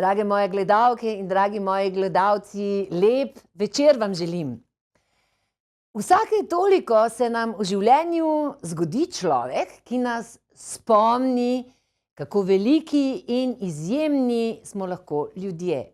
Drage moje gledalke in dragi moji gledalci, lep večer vam želim. Vsake toliko se nam v življenju zgodi človek, ki nas spomni, kako veliki in izjemni smo lahko ljudje.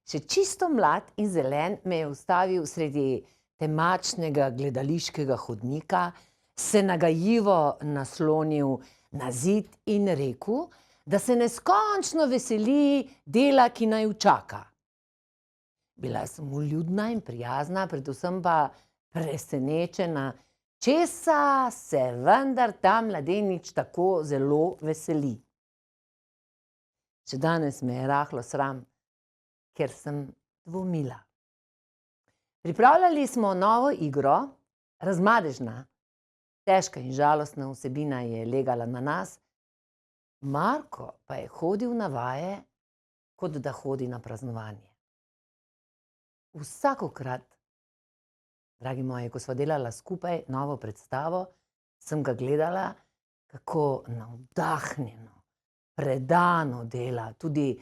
Še čisto mlad in zelen me je ustavil sredi temačnega gledališkega hodnika, se nagajivo naslonil na zid in rekel, da se neskončno veseli dela, ki naj čaka. Bila sem vljudna in prijazna, predvsem pa presenečena, česa se vendar ta mladenič tako zelo veseli. Še danes me je rahlo sram, ker sem dvomila. Pripravljali smo novo igro, Razmadežna. Težka in žalostna vsebina je legala na nas, Marko pa je hodil na vaje, kot da hodi na praznovanje. Vsakokrat, dragi moji, ko sva delala skupaj novo predstavo, sem ga gledala, kako navdahnjeno, predano dela, tudi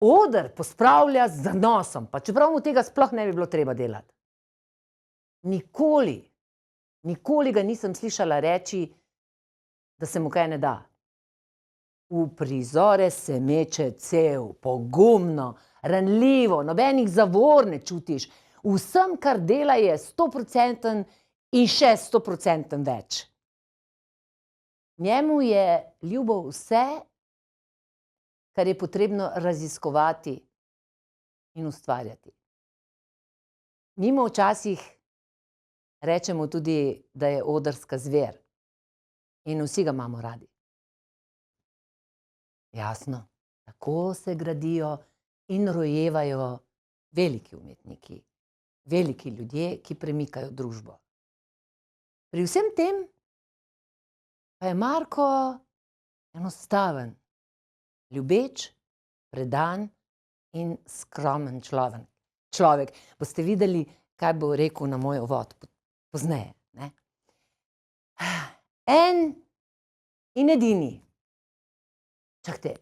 oder pospravlja z zanosom, pa čeprav mu tega sploh ne bi bilo treba delati. Nikoli ga nisem slišala reči, da se mu kaj ne da. V prizore se meče cel, pogumno, ranljivo, nobenih zavor ne čutiš. Vsem, kar dela, je 100% in še 100% več. Njemu je ljubo vse, kar je potrebno raziskovati in ustvarjati. Mimo včasih rečemo tudi, da je odrska zver in vsi ga imamo radi. Jasno, tako se gradijo in rojevajo veliki umetniki, veliki ljudje, ki premikajo družbo. Pri vsem tem pa je Marko enostaven, ljubeč, predan in skromen človek. Boste videli, kaj bo rekel na moj uvod pozneje. En in edini. Čakajte,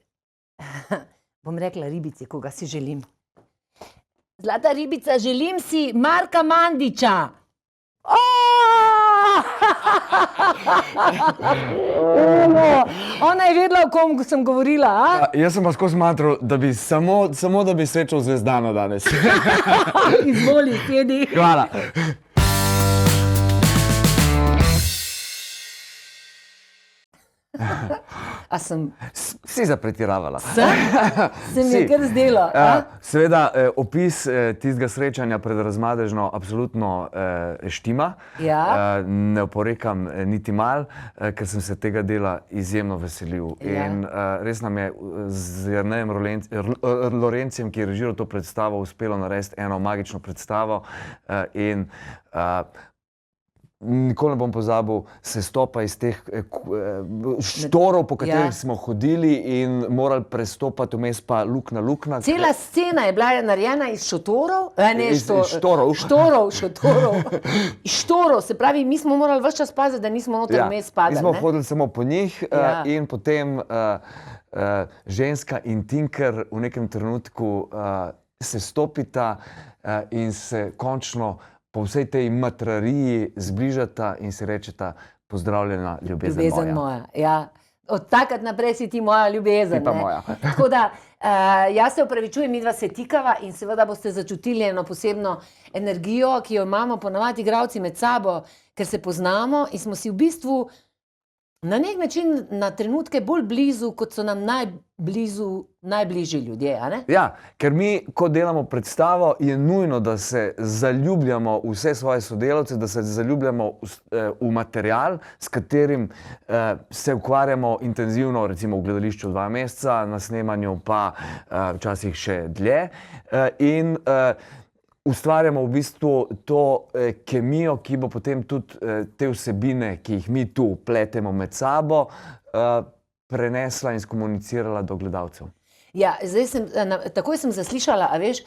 bom rekla ribici, koga si želim. Zlata ribica, želim si Marka Mandiča. Ona je vedela, o kom sem govorila, a? Ja, jaz sem pa skozi smatral, da bi samo da bi srečal Zvezdano danes. Izvoli, sedi. Hvala. A sem... Si zapretiravala. Se mi je kar zdelo. Seveda, opis tistega srečanja pred Razmadežno absolutno štima. Ne oporekam niti malo, ker sem se tega dela izjemno veselil. In res nam je z Jernejem Lorencijem, ki je režiral to predstavo, uspelo narediti eno magično predstavo in nikoli ne bom pozabil sestopa iz teh štorov, po katerih smo hodili in morali prestopati vmes pa luknja. Cela scena je bila narejena iz šotorov? Štorov. Iz štorov, se pravi, mi smo morali ves čas paziti, da nismo noter vmes padali. Mi smo hodili samo po njih in potem ženska in Tinker v nekem trenutku se stopita in se končno po vsej tej matrariji zbližata in si rečeta pozdravljena, ljubezen moja. Ja. Od takrat naprej si ti moja ljubezen. Ti pa moja. Tako da, jaz se opravičujem, midva se tikava in seveda boste začutili eno posebno energijo, ki jo imamo ponavadi igralci med sabo, ker se poznamo in smo si v bistvu na nek način na trenutke bolj blizu, kot so nam najbližji ljudje, a ne? Ja, ker mi, ko delamo predstavo, je nujno, da se zaljubljamo v vse svoje sodelavce, da se zaljubljamo v material, s katerim se ukvarjamo intenzivno, recimo v gledališču 2 meseca, na snemanju pa včasih še dlje. In ustvarjamo v bistvu to kemijo, ki bo potem tudi te vsebine, ki jih mi tu pletemo med sabo, prenesla in skomunicirala do gledalcev. Ja, takoj sem zaslišala, a veš,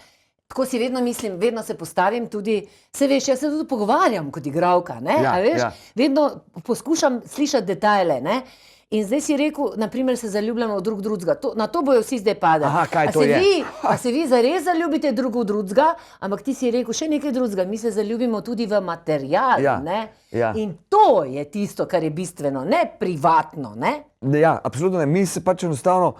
tako si vedno mislim, vedno se postavim tudi, se veš, jaz se tudi pogovarjam kot igralka, ne, a veš, vedno poskušam slišati detajle, ne. In zdaj si rekel, naprimer, se zaljubljamo v drug drugega. Na to bojo vsi zdaj padali. Aha, kaj to je? A se vi zares zaljubite drug v drugega, ampak ti si rekel še nekaj drugega. Mi se zaljubimo tudi v material, Ja, ne? ja. In to je tisto, kar je bistveno, ne privatno, ne? Ja, absolutno ne. Mi se pač enostavno,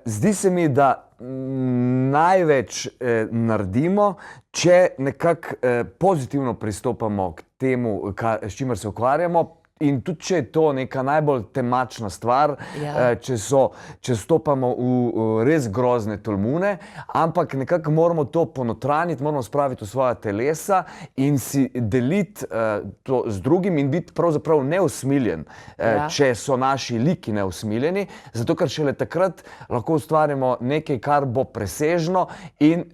zdi se mi, da največ naredimo, če nekako pozitivno pristopamo k temu, s čimer se ukvarjamo. In tudi, če je to neka najbolj temačna stvar, Ja. če stopamo v res grozne tolmune, ampak nekako moramo to ponotraniti, moramo spraviti v svoja telesa in si deliti to z drugim in biti pravzaprav neusmiljen, Ja. če so naši liki neusmiljeni, zato ker šele takrat lahko ustvarimo nekaj, kar bo presežno in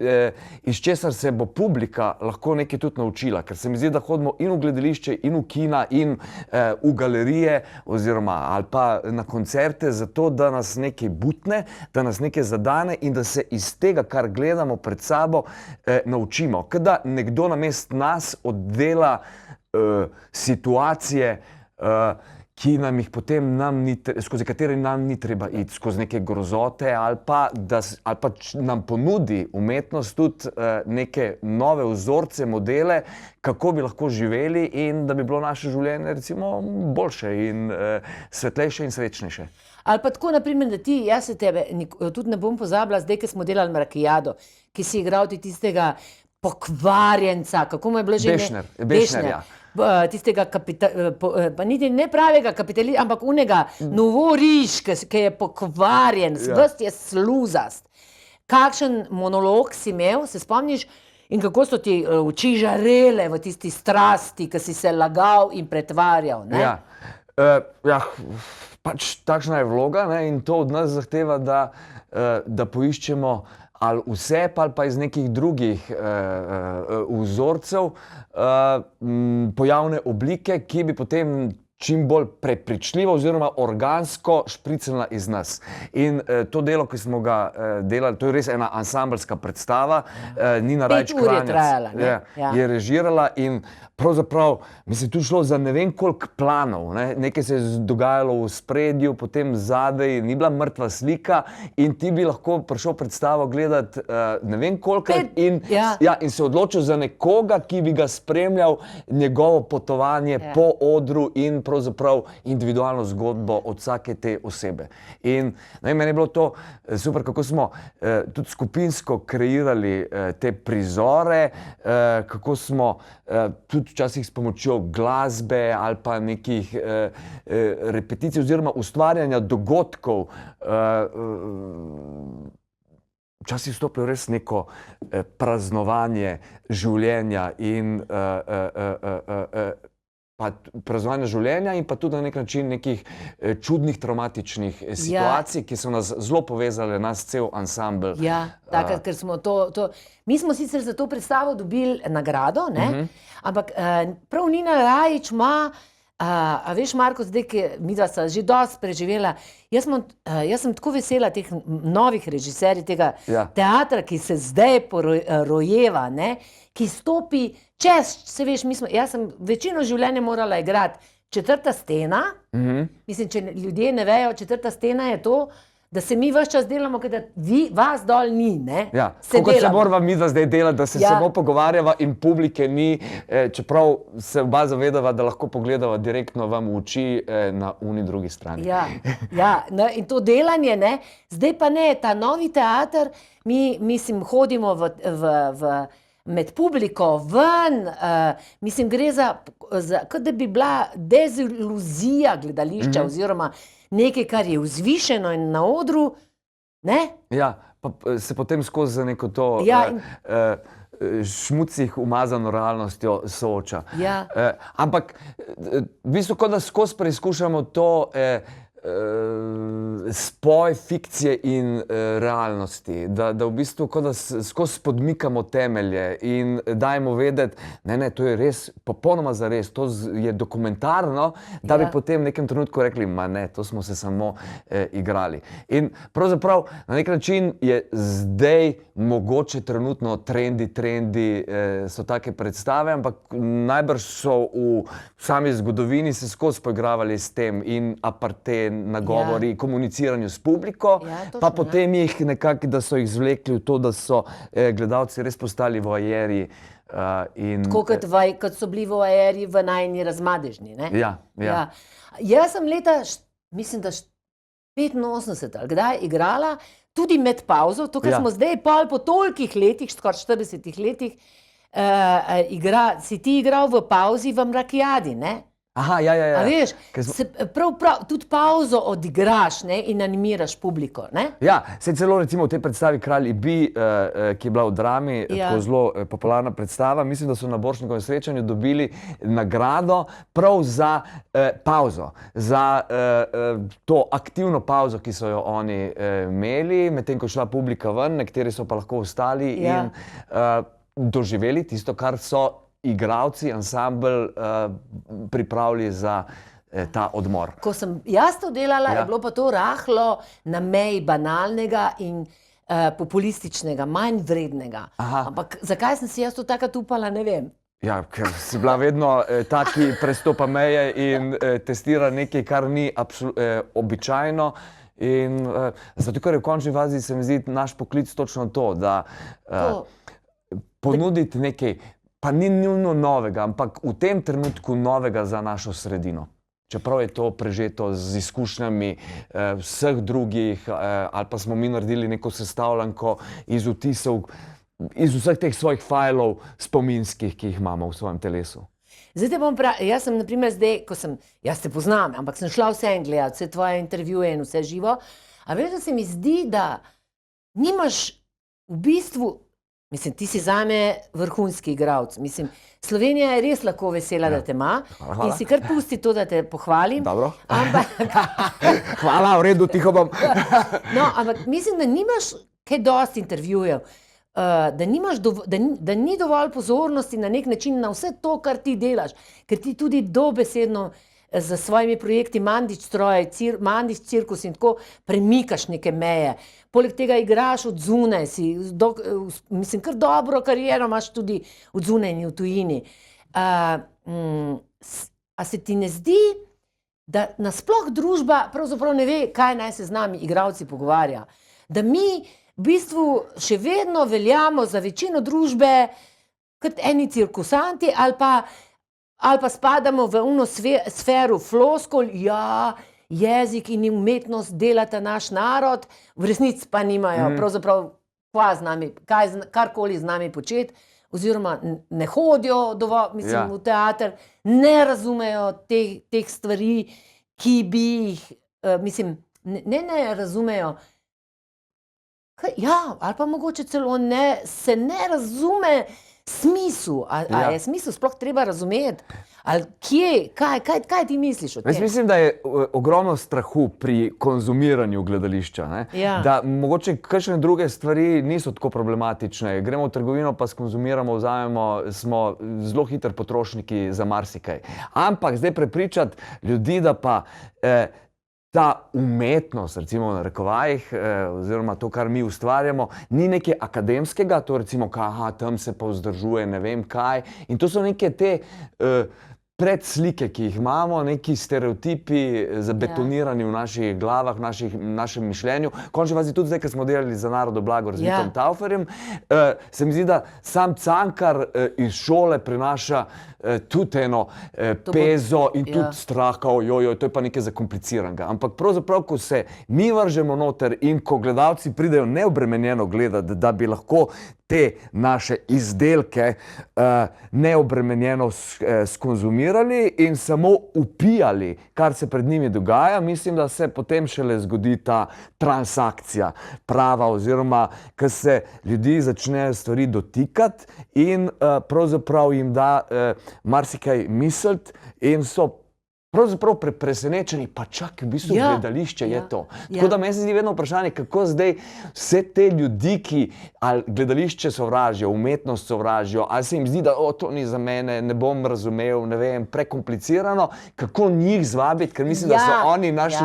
iz česar se bo publika lahko nekaj tudi naučila. Ker se mi zdi, da hodimo in v gledališče, in v kina, in v galerije oziroma ali pa na koncerte, zato da nas nekaj butne, da nas nekaj zadane in da se iz tega, kar gledamo pred sabo, naučimo. Kot da nekdo namesto nas oddela situacije, ki nam jih potem skozi katere nam ni treba iti, skozi neke grozote ali pa nam ponudi umetnost tudi neke nove vzorce, modele, kako bi lahko živeli in da bi bilo naše življenje recimo boljše in svetlejše in srečnejše. Ali pa tako, naprimer, da ti, jaz se tebe tudi ne bom pozabila, zdaj, ko smo delali Marakijado, ki si igral ti tistega pokvarjenca, kako mu je bilo že ime? Bešner, ja. Tistega pa niti ne pravega kapitalista, ampak unega novoriš, ki je pokvarjen, ves je sluzast. Kakšen monolog si imel, se spomniš? In kako so ti oči žarele v tisti strasti, ki si se lagal in pretvarjal, ne? Ja, pač takšna je vloga, ne, in to od nas zahteva, da poiščemo ali vse, ali pa iz nekih drugih vzorcev pojavne oblike, ki bi potem čim bolj prepričljivo oziroma organsko špricnila iz nas. In to delo, ki smo ga delali, to je res ena ansambelska predstava, Nina Rajč Kranjac 5 ur je trajala, ne? Ja. je režirala in pravzaprav, mislim, tu šlo za ne vem koliko planov, ne? Nekaj se je dogajalo v spredju, potem zadaj, ni bila mrtva slika in ti bi lahko prišel predstavo gledati ne vem kolikrat in se odločil za nekoga, ki bi ga spremljal njegovo potovanje po odru in pravzaprav individualno zgodbo od vsake te osebe. In meni je bilo to super, kako smo tudi skupinsko kreirali te prizore, kako smo tudi včasih s pomočjo glasbe ali pa nekih repeticij oziroma ustvarjanja dogodkov včasih vstopijo res neko praznovanje življenja in praznovanja življenja in pa tudi na nek način nekih čudnih traumatičnih situacij, ki so nas zelo povezale, nas cel ansambel. Ja, takrat, ker smo to... Mi smo sicer za to predstavo dobili nagrado, ne? Ampak prav Nina Rajić ima, a veš, Marko, zdaj, ki midva sta že dosti preživela, jaz sem tako vesela teh novih režiserjev tega teatra, ki se zdaj rojeva, ne? Ki stopi čez, se veš, jaz sem večino življenja morala igrati Četrta stena. Mislim, če ljudje ne vejo, Četrta stena je to, da se mi ves čas delamo, da vas dol ni, ne? Ja, kako se morava midva zdaj delati, da se samo pogovarjava in publike ni, čeprav se oba zavedava, da lahko pogledava direktno vam v oči na uni drugi strani. Ja, in to delanje, ne? Zdaj pa ne, ta novi teater, mislim, hodimo med publiko, ven, mislim, gre za, kot da bi bila deziluzija gledališča oziroma nekaj, kar je vzvišeno in na odru, ne? Ja, pa se potem skozi neko to šmucih umazano realnostjo sooča. Ampak v bistvu, kot da skozi preizkušamo to spoj fikcije in realnosti, da v bistvu kot da skozi podmikamo temelje in dajemo vedeti, ne, to je res popolnoma zares, to je dokumentarno, da bi potem v nekem trenutku rekli, ma ne, to smo se samo igrali. In pravzaprav na nek način je zdaj mogoče trenutno trendi so take predstave, ampak najbrž so v sami zgodovini se skozi poigravali s tem in Apartheid nagovori, komuniciranju s publiko, točno, pa potem jih nekako, da so jih zvlekli v to, da so gledalci res postali voajeri. Tako kot so bili voajeri v najni razmadežni, ne? Ja. Jaz sem leta, mislim, da 85 ali kdaj igrala, tudi med pauzo, to, kar smo zdaj po tolikih letih, skoraj 40 letih, si ti igral v pauzi v Mrakijadi, ne? Aha, ja. A veš, prav, tudi pauzo odigraš, ne, in animiraš publiko, ne? Ja, se celo recimo v tej predstavi Kralj Ibi, ki je bila v Drami, tako zelo popularna predstava, mislim, da so na Borštnikovem srečanju dobili nagrado prav za pauzo, za to aktivno pauzo, ki so jo oni imeli, medtem ko je šla publika ven, nekateri so pa lahko ostali in doživeli tisto, kar so igralci, ansambl pripravili za ta odmor. Ko sem jaz to delala, je bilo pa to rahlo na meji banalnega in populističnega, manj vrednega. Ampak zakaj sem si jaz to takrat upala, ne vem. Ja, ker si bila vedno taki prestopa meje in testira nekaj, kar ni običajno. In zato, ker je v končni fazi, se mi zdi, naš poklic točno to, da ponuditi nekaj, pa ni nujno novega, ampak v tem trenutku novega za našo sredino. Čeprav je to prežeto z izkušnjami vseh drugih, ali pa smo mi naredili neko sestavljanko iz vtisov, iz vseh teh svojih fajlov spominskih, ki jih imamo v svojem telesu. Zdaj te bom jaz sem, na primer, zdaj, jaz te poznam, ampak sem šla vse gledati, vse tvoje intervjuje in vse živo, a veš, da se mi zdi, da nimaš v bistvu. Mislim, ti si zame vrhunski igralec. Mislim, Slovenija je res lahko vesela, da te ima. In si kar pusti to, da te pohvalim. Dobro. Hvala, v redu, tiho bom. No, ampak mislim, da nimaš kaj dosti intervjujev, da ni dovolj pozornosti na nek način na vse to, kar ti delaš. Ker ti tudi dobesedno za svojimi projekti Mandić stroj, Mandić cirkus in tako premikaš neke meje. Poleg tega igraš od zunaj, mislim, kar dobro kariero imaš tudi od zunaj in v tujini. A se ti ne zdi, da nasploh družba pravzaprav ne ve, kaj naj se z nami igralci pogovarja? Da mi v bistvu še vedno veljamo za večino družbe kot eni cirkusanti ali pa spadamo v ono sfero floskul, jezik in umetnost delata naš narod, v resnici pa nimajo pravzaprav karkoli z nami početi, oziroma ne hodijo dovolj, mislim, v teater, ne razumejo teh stvari, ki bi jih, mislim, ne razumejo. Ali pa mogoče celo se ne razume smislu, a je smisel sploh treba razumeti? Ali kje, kaj ti misliš o tem? Jaz mislim, da je ogromno strahu pri konzumiranju gledališča, ne? Da mogoče kakšne druge stvari niso tako problematične. Gremo v trgovino, pa skonzumiramo, vzamemo, smo zelo hitri potrošniki za marsikaj. Ampak zdaj prepričati ljudi, da pa ta umetnost, recimo v narekovajih, oziroma to, kar mi ustvarjamo, ni nekaj akademskega, to recimo, tam se pa vzdržuje ne vem kaj. In to so neke te predslike, ki jih imamo, neki stereotipi zabetonirani v naših glavah, v našem mišljenju. Končni fazi tudi zdaj, ko smo delali za Narodno blago z Vitom Tauferjem, se mi zdi, da sam Cankar iz šole prinaša tudi eno pezo in tudi strah, to je pa nekaj zakompliciranega. Ampak pravzaprav, ko se mi vržemo noter in ko gledalci pridejo neobremenjeno gledati, da bi lahko te naše izdelke neobremenjeno skonzumirali in samo upijali, kar se pred njimi dogaja, mislim, da se potem šele zgodi ta transakcija prava, oziroma, ko se ljudi začnejo stvari dotikati in pravzaprav jim da marsikaj misliti in so pravzaprav presenečeni, pa čak, v bistvu gledališče je to. Tako da meni se zdi vedno vprašanje, kako zdaj vse te ljudi, ki ali gledališče sovražijo, umetnost sovražijo, ali se jim zdi, da to ni za mene, ne bom razumel, ne vem, prekomplicirano, kako njih zvabiti, ker mislim, da so oni naši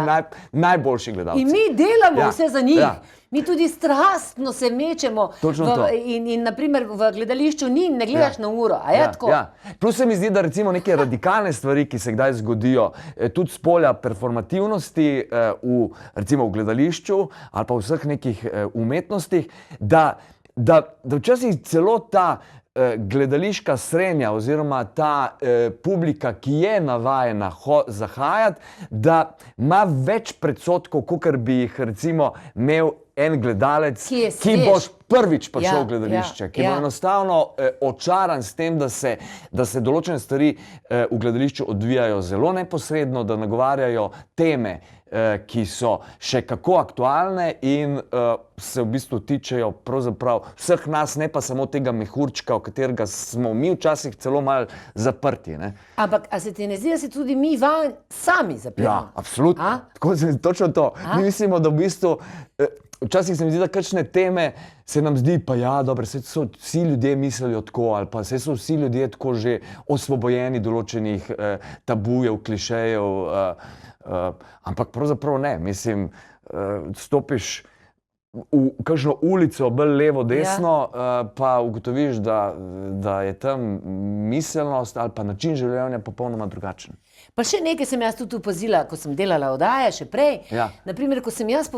najboljši gledalci. In mi delamo vse za njih. Mi tudi strastno se mečemo in naprimer v gledališču ne gledaš na uro, a je tako? Ja. Plus se mi zdi, da recimo neke radikalne stvari, ki se kdaj zgodijo, tudi z polja performativnosti recimo v gledališču ali pa v vseh nekih umetnostih, da včasih celo ta gledališka srenja oziroma ta publika, ki je navajena zahajati, da ima več predsodkov, kakor bi jih recimo imel en gledalec, ki bo prvič prišel v gledališče, ki bo enostavno očaran s tem, da se določene stvari v gledališču odvijajo zelo neposredno, da nagovarjajo teme, ki so še kako aktualne in se v bistvu tičejo pravzaprav vseh nas, ne pa samo tega mehurčka, v katerega smo mi včasih celo malo zaprti. Ampak, a se ti ne zdi, da se tudi mi van sami zapiramo? Ja, absolutno. Točno to. Mi mislimo, da v bistvu včasih se mi zdi, da kakšne teme se nam zdi, pa ja, dobro, se so vsi ljudje mislili tako, ali pa se so vsi ljudje tako že osvobojeni določenih tabujev, klišejev, ampak pravzaprav ne. Mislim, stopiš v kakšno ulico, bolj levo, desno, pa ugotoviš, da je tam miselnost ali pa način življenja popolnoma drugačen. Pa še nekaj sem jaz tudi opazila, ko sem delala oddaje še prej. Naprimer, ko sem jaz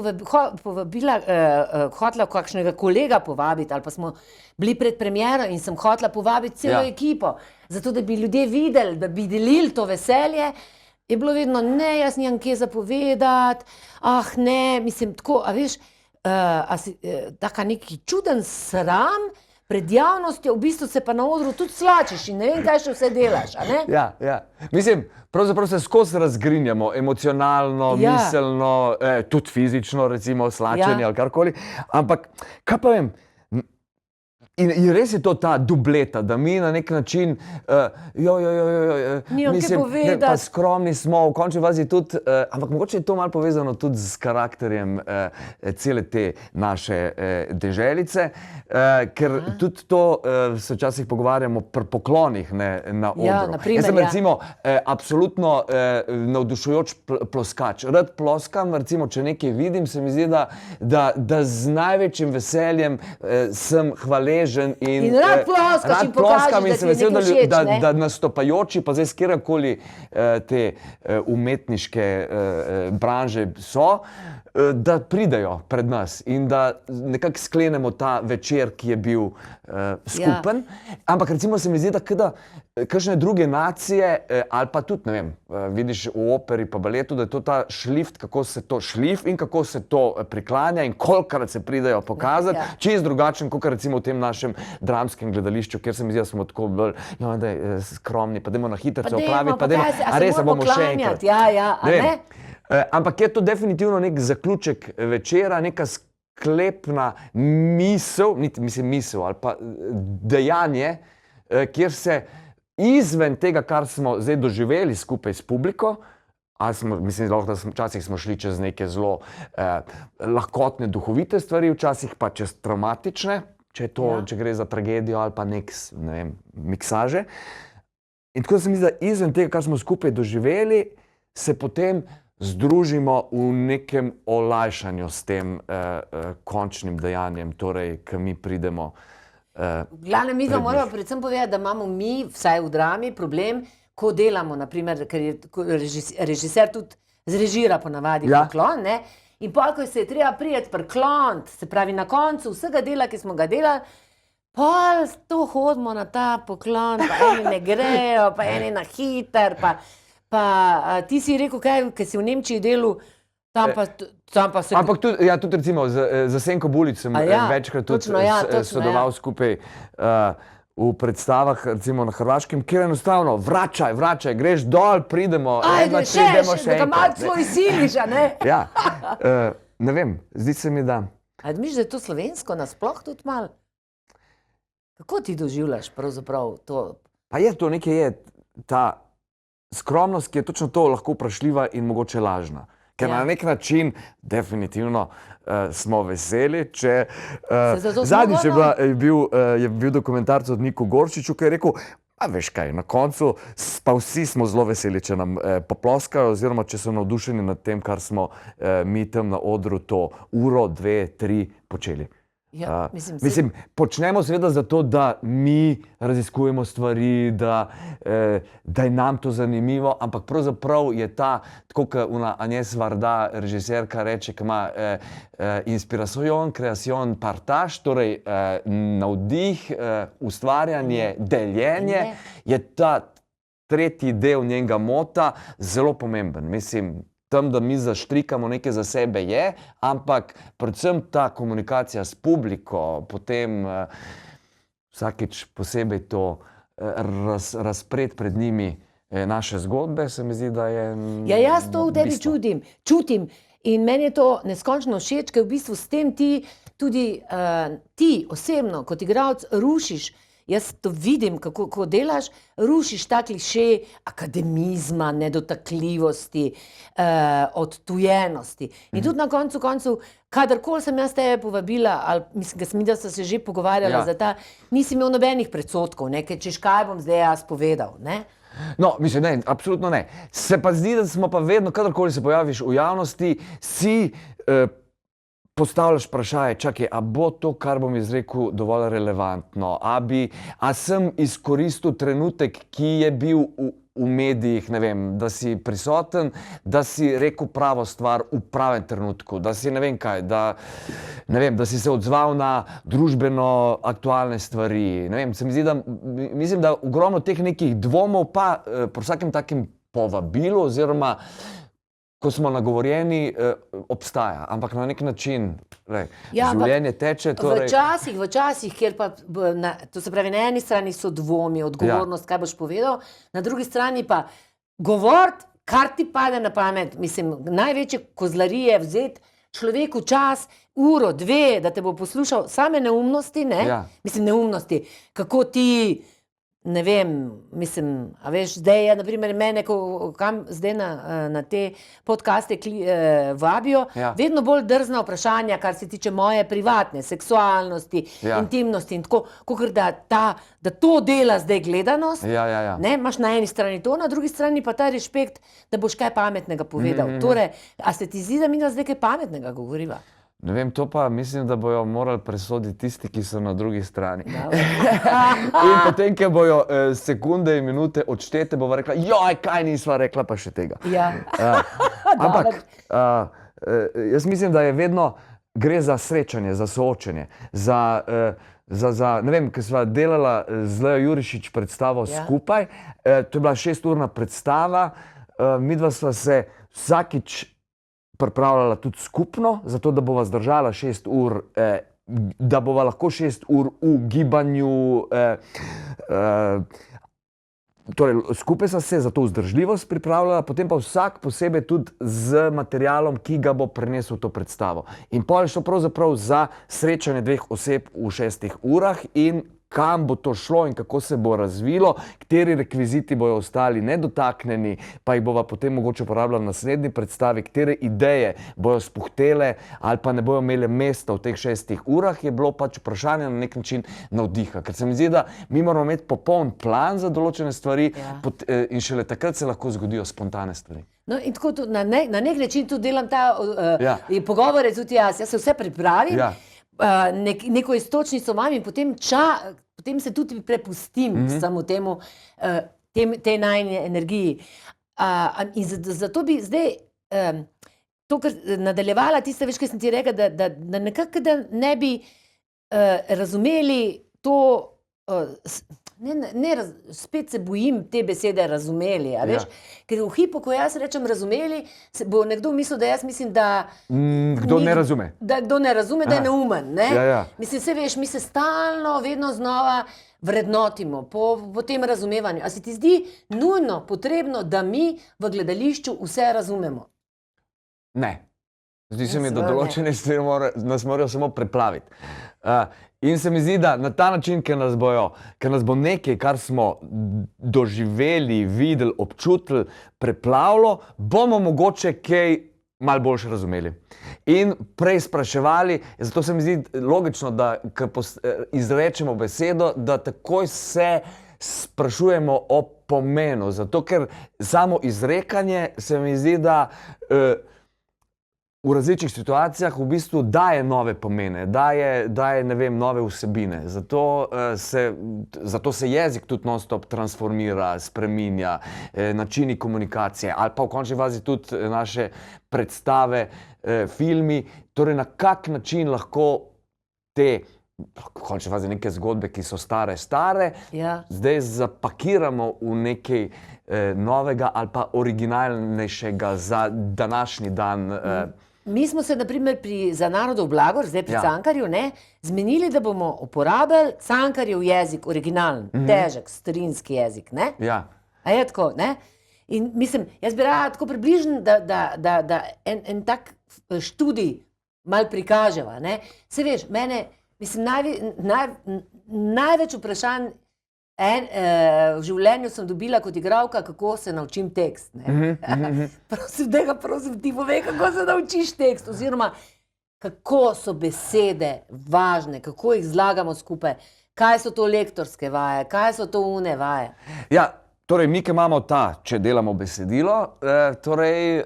hotela kakšnega kolega povabiti ali pa smo bili pred premiero in sem hotela povabiti celo ekipo, zato da bi ljudje videli, da bi delili to veselje, je bilo vedno, ne, jaz nimam kje za povedati, ne, mislim, tako, a veš, taka neki čuden sram pred javnostjo, v bistvu se pa na odru tudi slačiš in ne vem, kaj še vse delaš, a ne? Ja. Mislim, pravzaprav se skozi razgrinjamo, emocionalno, miselno, tudi fizično, recimo, slačenje ali karkoli, ampak, kaj pa vem, in res je to ta dubleta, da mi na nek način, mislim, pa skromni smo, v končni fazi tudi, ampak mogoče je to malo povezano tudi z karakterjem cele te naše deželice, ker tudi to se včasih pogovarjamo pri poklonih na odru. Jaz sem recimo absolutno navdušujoč ploskač. Rad ploskam, recimo, če nekaj vidim, se mi zdi, da z največjim veseljem sem hvaležen in rad ploskaš in pokažeš, da ti je nekaj všeč, ne? Da nastopajoči, pa zdaj s kjerkoli te umetniške branže so, da pridejo pred nas in da nekako sklenemo ta večer, ki je bil skupen. Ampak recimo se mi zdi, da kakšne druge nacije, ali pa tudi, ne vem, vidiš v operi pa baletu, da je to ta šlift, kako se to šlif in kako se to priklanja in kolikrat se pridejo pokazati, čist drugačen, kot recimo v tem našem dramskem gledališču, kjer se mi zdi, da smo tako bolj skromni, pa dajmo na hitro se opraviti, pa dajmo, a res bomo še enkrat. Ja. Ampak je to definitivno nek zaključek večera, neka sklepna misel, ali pa dejanje, kjer se izven tega, kar smo zdaj doživeli skupaj s publiko, mislim, da včasih smo šli čez neke zelo lahkotne, duhovite stvari, včasih pa čez traumatične, če gre za tragedijo ali pa nek, ne vem, miksaže. In tako se mi zdi, da izven tega, kar smo skupaj doživeli, se potem združimo v nekem olajšanju s tem končnim dejanjem, torej, ko mi pridemo v glavnem, mi moramo predvsem povedati, da imamo mi, vsaj v drami, problem, ko delamo, naprimer, ker je režiser tudi zrežira ponavadi poklon, ne? In pol, ko se je treba prijeti prikloniti, se pravi na koncu vsega dela, ki smo ga delali, pol to hodimo na ta poklon, pa eni ne grejo, pa eni na hiter, pa ti si rekel, kaj, ker si v Nemčiji delal, tam pa se... Ampak tudi recimo za Senko Bulić sem večkrat tudi sodeloval skupaj v predstavah, recimo na Hrvaškem, kjer enostavno vračaj, greš dol, pridemo, še enkrat. Da ga malo celo izsiliš, a ne? Ja, ne vem, zdi se mi, da... A misliš, da je to slovensko nasploh tudi malo? Kako ti doživljaš pravzaprav to? Pa je to nekaj, ta skromnost, ki je točno to lahko vprašljiva in mogoče lažna. Ker na nek način definitivno smo veseli, če... Zadnjič je bil dokumentarc od Niku Goršiču, ki je rekel, A veš kaj, na koncu pa vsi smo zelo veseli, če nam poploskajo oziroma če so navdušeni nad tem, kar smo mi tam na odru to uro, 2, 3 počeli. Ja, mislim, počnemo seveda zato, da mi raziskujemo stvari, da je nam to zanimivo, ampak pravzaprav je ta, tako kot Agnes Varda, režiserka, reče, ki ima inspiracion, kreacion, partaž, torej navdih, ustvarjanje, deljenje, je ta tretji del njenega mota zelo pomemben. Mislim, tam, da mi zaštrikamo nekaj za sebe je, ampak predvsem ta komunikacija s publiko, potem vsakič posebej to razpred pred njimi naše zgodbe, se mi zdi, da je Ja, jaz to v tebi čutim in meni je to neskončno všeč, ker v bistvu s tem ti tudi ti osebno kot igralec rušiš. Jaz to vidim, kako delaš, rušiš ta kliše akademizma, nedotakljivosti, odtujenosti. In tudi na koncu koncev, kadarkoli sem jaz tebe povabila, ali mislim, da sem se že pogovarjala za ta, nisi imel nobenih predsotkov, ker češ kaj bom zdaj jaz povedal, ne? No, mislim, ne, absolutno ne. Se pa zdi, da smo pa vedno, kadarkoli se pojaviš v javnosti, si postavljaš vprašanje, čakaj, a bo to, kar bom izrekel, dovolj relevantno? A sem izkoristil trenutek, ki je bil v medijih, ne vem, da si prisoten, da si rekel pravo stvar v pravem trenutku, da si ne vem kaj, da si se odzval na družbeno aktualne stvari. Ne vem, se mi zdi, mislim, da ogromno teh nekih dvomov pa po vsakem takem povabilu oziroma ko smo nagovorjeni, obstaja, ampak na nek način življenje teče. Včasih, kjer pa, to se pravi, na eni strani so dvomi, odgovornost, kaj boš povedal, na drugi strani pa govoriti, kar ti pade na pamet. Mislim, največje kozlarije vzeti človeku čas, uro, 2, da te bo poslušal same neumnosti, ne? Mislim, neumnosti, kako ti ne vem, mislim, a veš, zdaj je, naprimer, mene, kam zdaj na te podcaste vabijo, vedno bolj drzna vprašanja, kar se tiče moje privatne, seksualnosti, intimnosti in tako, kakor da to dela zdaj gledanost, ne, imaš na eni strani to, na drugi strani pa ta respekt, da boš kaj pametnega povedal. Torej, a se ti zdi, da mi zdaj kaj pametnega govoriva? Ne vem, to pa mislim, da bojo morali presoditi tisti, ki so na drugi strani. In potem, ko bojo sekunde in minute odštete, bova rekla, joj, kaj nisva rekla, pa še tega. Ampak jaz mislim, da je vedno gre za srečanje, za soočenje, ne vem, ker sva delala z Lejo Jurišič predstavo skupaj, to je bila 6-urna predstava, midva sva se vsakič pripravljala tudi skupno, zato da bova zdržala 6 ur, da bova lahko 6 ur v gibanju, torej skupaj sva se za to vzdržljivost pripravljala, potem pa vsak posebej tudi z materialom, ki ga bo prenesel to predstavo. In potem je šlo pravzaprav za srečanje 2 oseb v 6 urah in kam bo to šlo in kako se bo razvilo, kateri rekviziti bojo ostali nedotaknjeni, pa jih bova potem mogoče uporabljala v naslednji predstavi, katere ideje bojo spuhtele ali pa ne bojo imele mesta v teh 6 urah, je bilo pač vprašanje na nek način navdiha. Ker se mi zdi, da mi moramo imeti popoln plan za določene stvari in šele takrat se lahko zgodijo spontane stvari. No in tako na nek način tudi delam ta pogovore, tudi jaz se vse pripravim, neko istočnico imam in potem se tudi prepustim samo temu, tej najni energiji. In zato bi zdaj to, kar nadaljevala, tiste, veš, kaj sem ti rekla, da nekako ne bi razumeli to, spet se bojim te besede razumeli, a veš, ker v hipu, ko jaz rečem razumeli, bo nekdo mislil, da jaz mislim, da kdo ne razume. Da kdo ne razume, da je neumen, ne? Mislim, se veš, mi se stalno, vedno znova vrednotimo po tem razumevanju. A se ti zdi nujno potrebno, da mi v gledališču vse razumemo? Ne. Zdi se mi, da določene stvari nas morajo samo preplaviti. In se mi zdi, da na ta način, ker nas bo nekaj, kar smo doživeli, videli, občutili, preplavilo, bomo mogoče kaj malo boljše razumeli. In prej spraševali, zato se mi zdi logično, da ko izrečemo besedo, da takoj se sprašujemo o pomenu. Zato, ker samo izrekanje se mi zdi, da v različnih situacijah v bistvu daje nove pomene, daje ne vem, nove vsebine. Zato se jezik tudi non-stop transformira, spreminja, načini komunikacije ali pa v končni fazi tudi naše predstave, filmi. Torej, na kak način lahko te v končni fazi neke zgodbe, ki so stare, zdaj zapakiramo v nekaj novega ali pa originalnejšega za današnji dan. Mi smo se, na primer, za Narodov blagor, zdaj pri Cankarju, zmenili, da bomo uporabili Cankarjev jezik, originalen, težek, starinski jezik. A je tako, ne? In mislim, jaz bi rada tako približen, da en tak študij malo prikaževa, ne? Se veš, mene, mislim, največ vprašanj v življenju sem dobila kot igralka, kako se naučim tekst. Prosim, ti povej, kako se naučiš tekst, oziroma kako so besede važne, kako jih zlagamo skupaj, kaj so to lektorske vaje, kaj so to une vaje. Ja, torej, mi, ki imamo če delamo besedilo, torej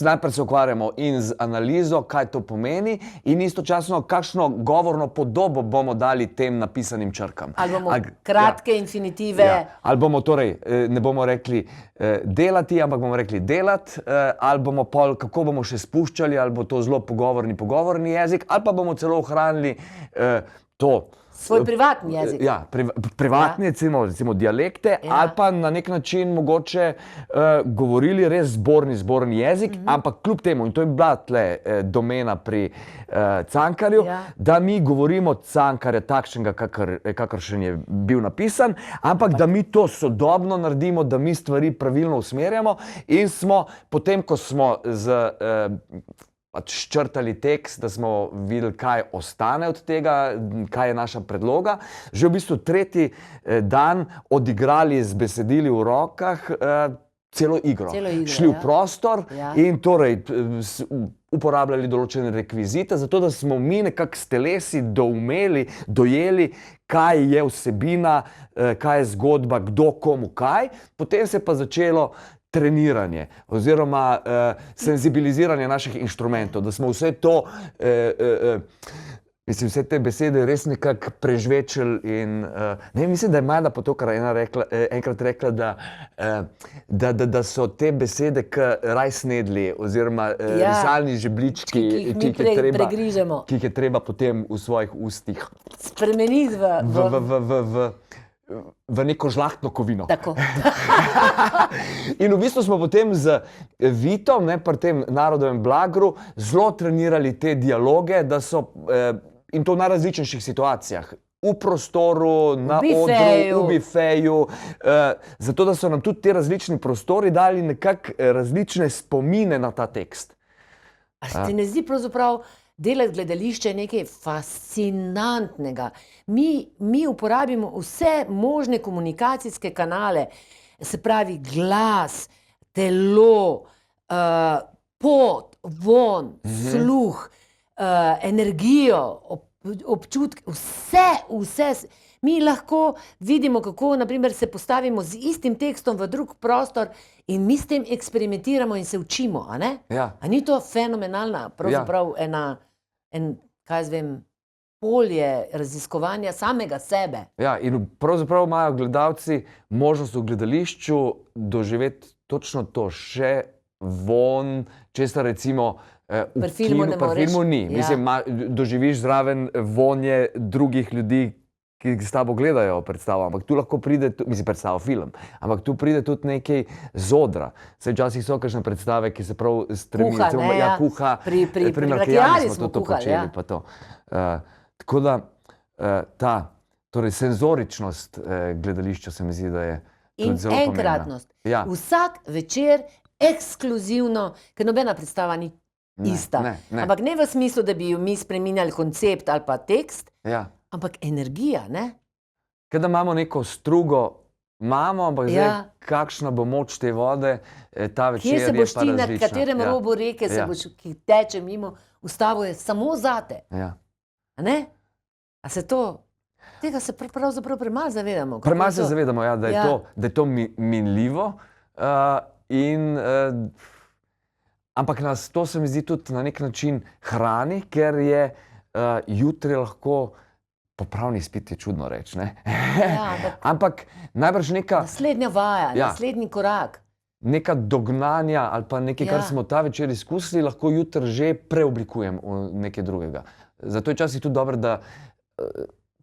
najprej se ukvarjamo in z analizo, kaj to pomeni, in istočasno, kakšno govorno podobo bomo dali tem napisanim črkam. Ali bomo kratke infinitive. Ali bomo torej, ne bomo rekli delati, ampak bomo rekli delati, ali bomo pol, kako bomo še spuščali, ali bo to zelo pogovorni jezik, ali pa bomo celo ohranili to. Svoj privatni jezik. Ja, privatni, recimo dialekte, ali pa na nek način mogoče govorili res zborni jezik, ampak kljub temu, in to je bila tle domena pri Cankarju, da mi govorimo Cankarja takšnega, kakršen je bil napisan, ampak da mi to sodobno naredimo, da mi stvari pravilno usmerjamo in smo potem, ko smo ščrtali tekst, da smo videli, kaj ostane od tega, kaj je naša predloga. Že v bistvu tretji dan odigrali z besedili v rokah celo igro. Šli v prostor in torej uporabljali določene rekvizite, zato da smo mi nekako s telesi dojeli, kaj je vsebina, kaj je zgodba, kdo komu kaj. Potem se pa začelo treniranje oziroma senzibiliziranje naših inštrumentov, da smo vse to, vse te besede res nekako prežvečili in mislim, da je Majda Potokar enkrat rekla, da so te besede raj snedli oziroma risalni žeblički, ki jih je treba potem v svojih ustih spremeniti v neko žlahtno kovino. Tako. In v bistvu smo potem z Vitom, pri tem Narodovem blagru, zelo trenirali te dialoge, in to v najrazličnejših situacijah. V prostoru, na odru, v bifeju, zato da so nam tudi te različni prostori dali nekako različne spomine na ta tekst. A se ti ne zdi pravzaprav delati gledališče nekaj fascinantnega? Mi uporabimo vse možne komunikacijske kanale, se pravi glas, telo, pot, von, sluh, energijo, občutke, vse. Mi lahko vidimo, kako naprimer se postavimo z istim tekstom v drug prostor in mi s tem eksperimentiramo in se učimo, a ne? A ni to fenomenalna, pravzaprav kaj jaz vem, polje raziskovanja samega sebe? Ja, in pravzaprav imajo gledalci možnost v gledališču doživeti točno to, še von, česar recimo v filmu ni. Mislim, doživiš zraven vonje drugih ljudi, ki s tabo gledajo predstavo, ampak tu lahko pride, predstavo, film, ampak tu pride tudi nekaj z odra. Saj včasih so kakšne predstave, ki se prav stremijo. Kuha, pri Markijani smo to počeli. Tako da ta senzoričnost gledališča se mi zdi, da je tudi zelo pomembna. In enkratnost. Vsak večer ekskluzivno, ker nobena predstava ni ista. Ampak ne v smislu, da bi mi spreminjali koncept ali pa tekst, ampak energija, ne? Kada imamo neko strugo, ampak zdaj, kakšna bo moč te vode, ta večer je pa različna. Kje se boš ti, na katerem robu reke se boš, ki teče mimo, ustavil je samo zate. A ne? A se to... Tega se pravzaprav premalo zavedamo. Premalo se zavedamo, ja, da je to minljivo. Ampak nas to se mi zdi tudi na nek način hrani, ker je jutri lahko popravni izpit, je čudno reči, ne? Ampak najbrž neka... Naslednja vaja, naslednji korak. Neka dognanja ali pa nekaj, kar smo ta večer izkusili, lahko jutri že preoblikujem v nekaj drugega. Zato je včasih tudi dobro, da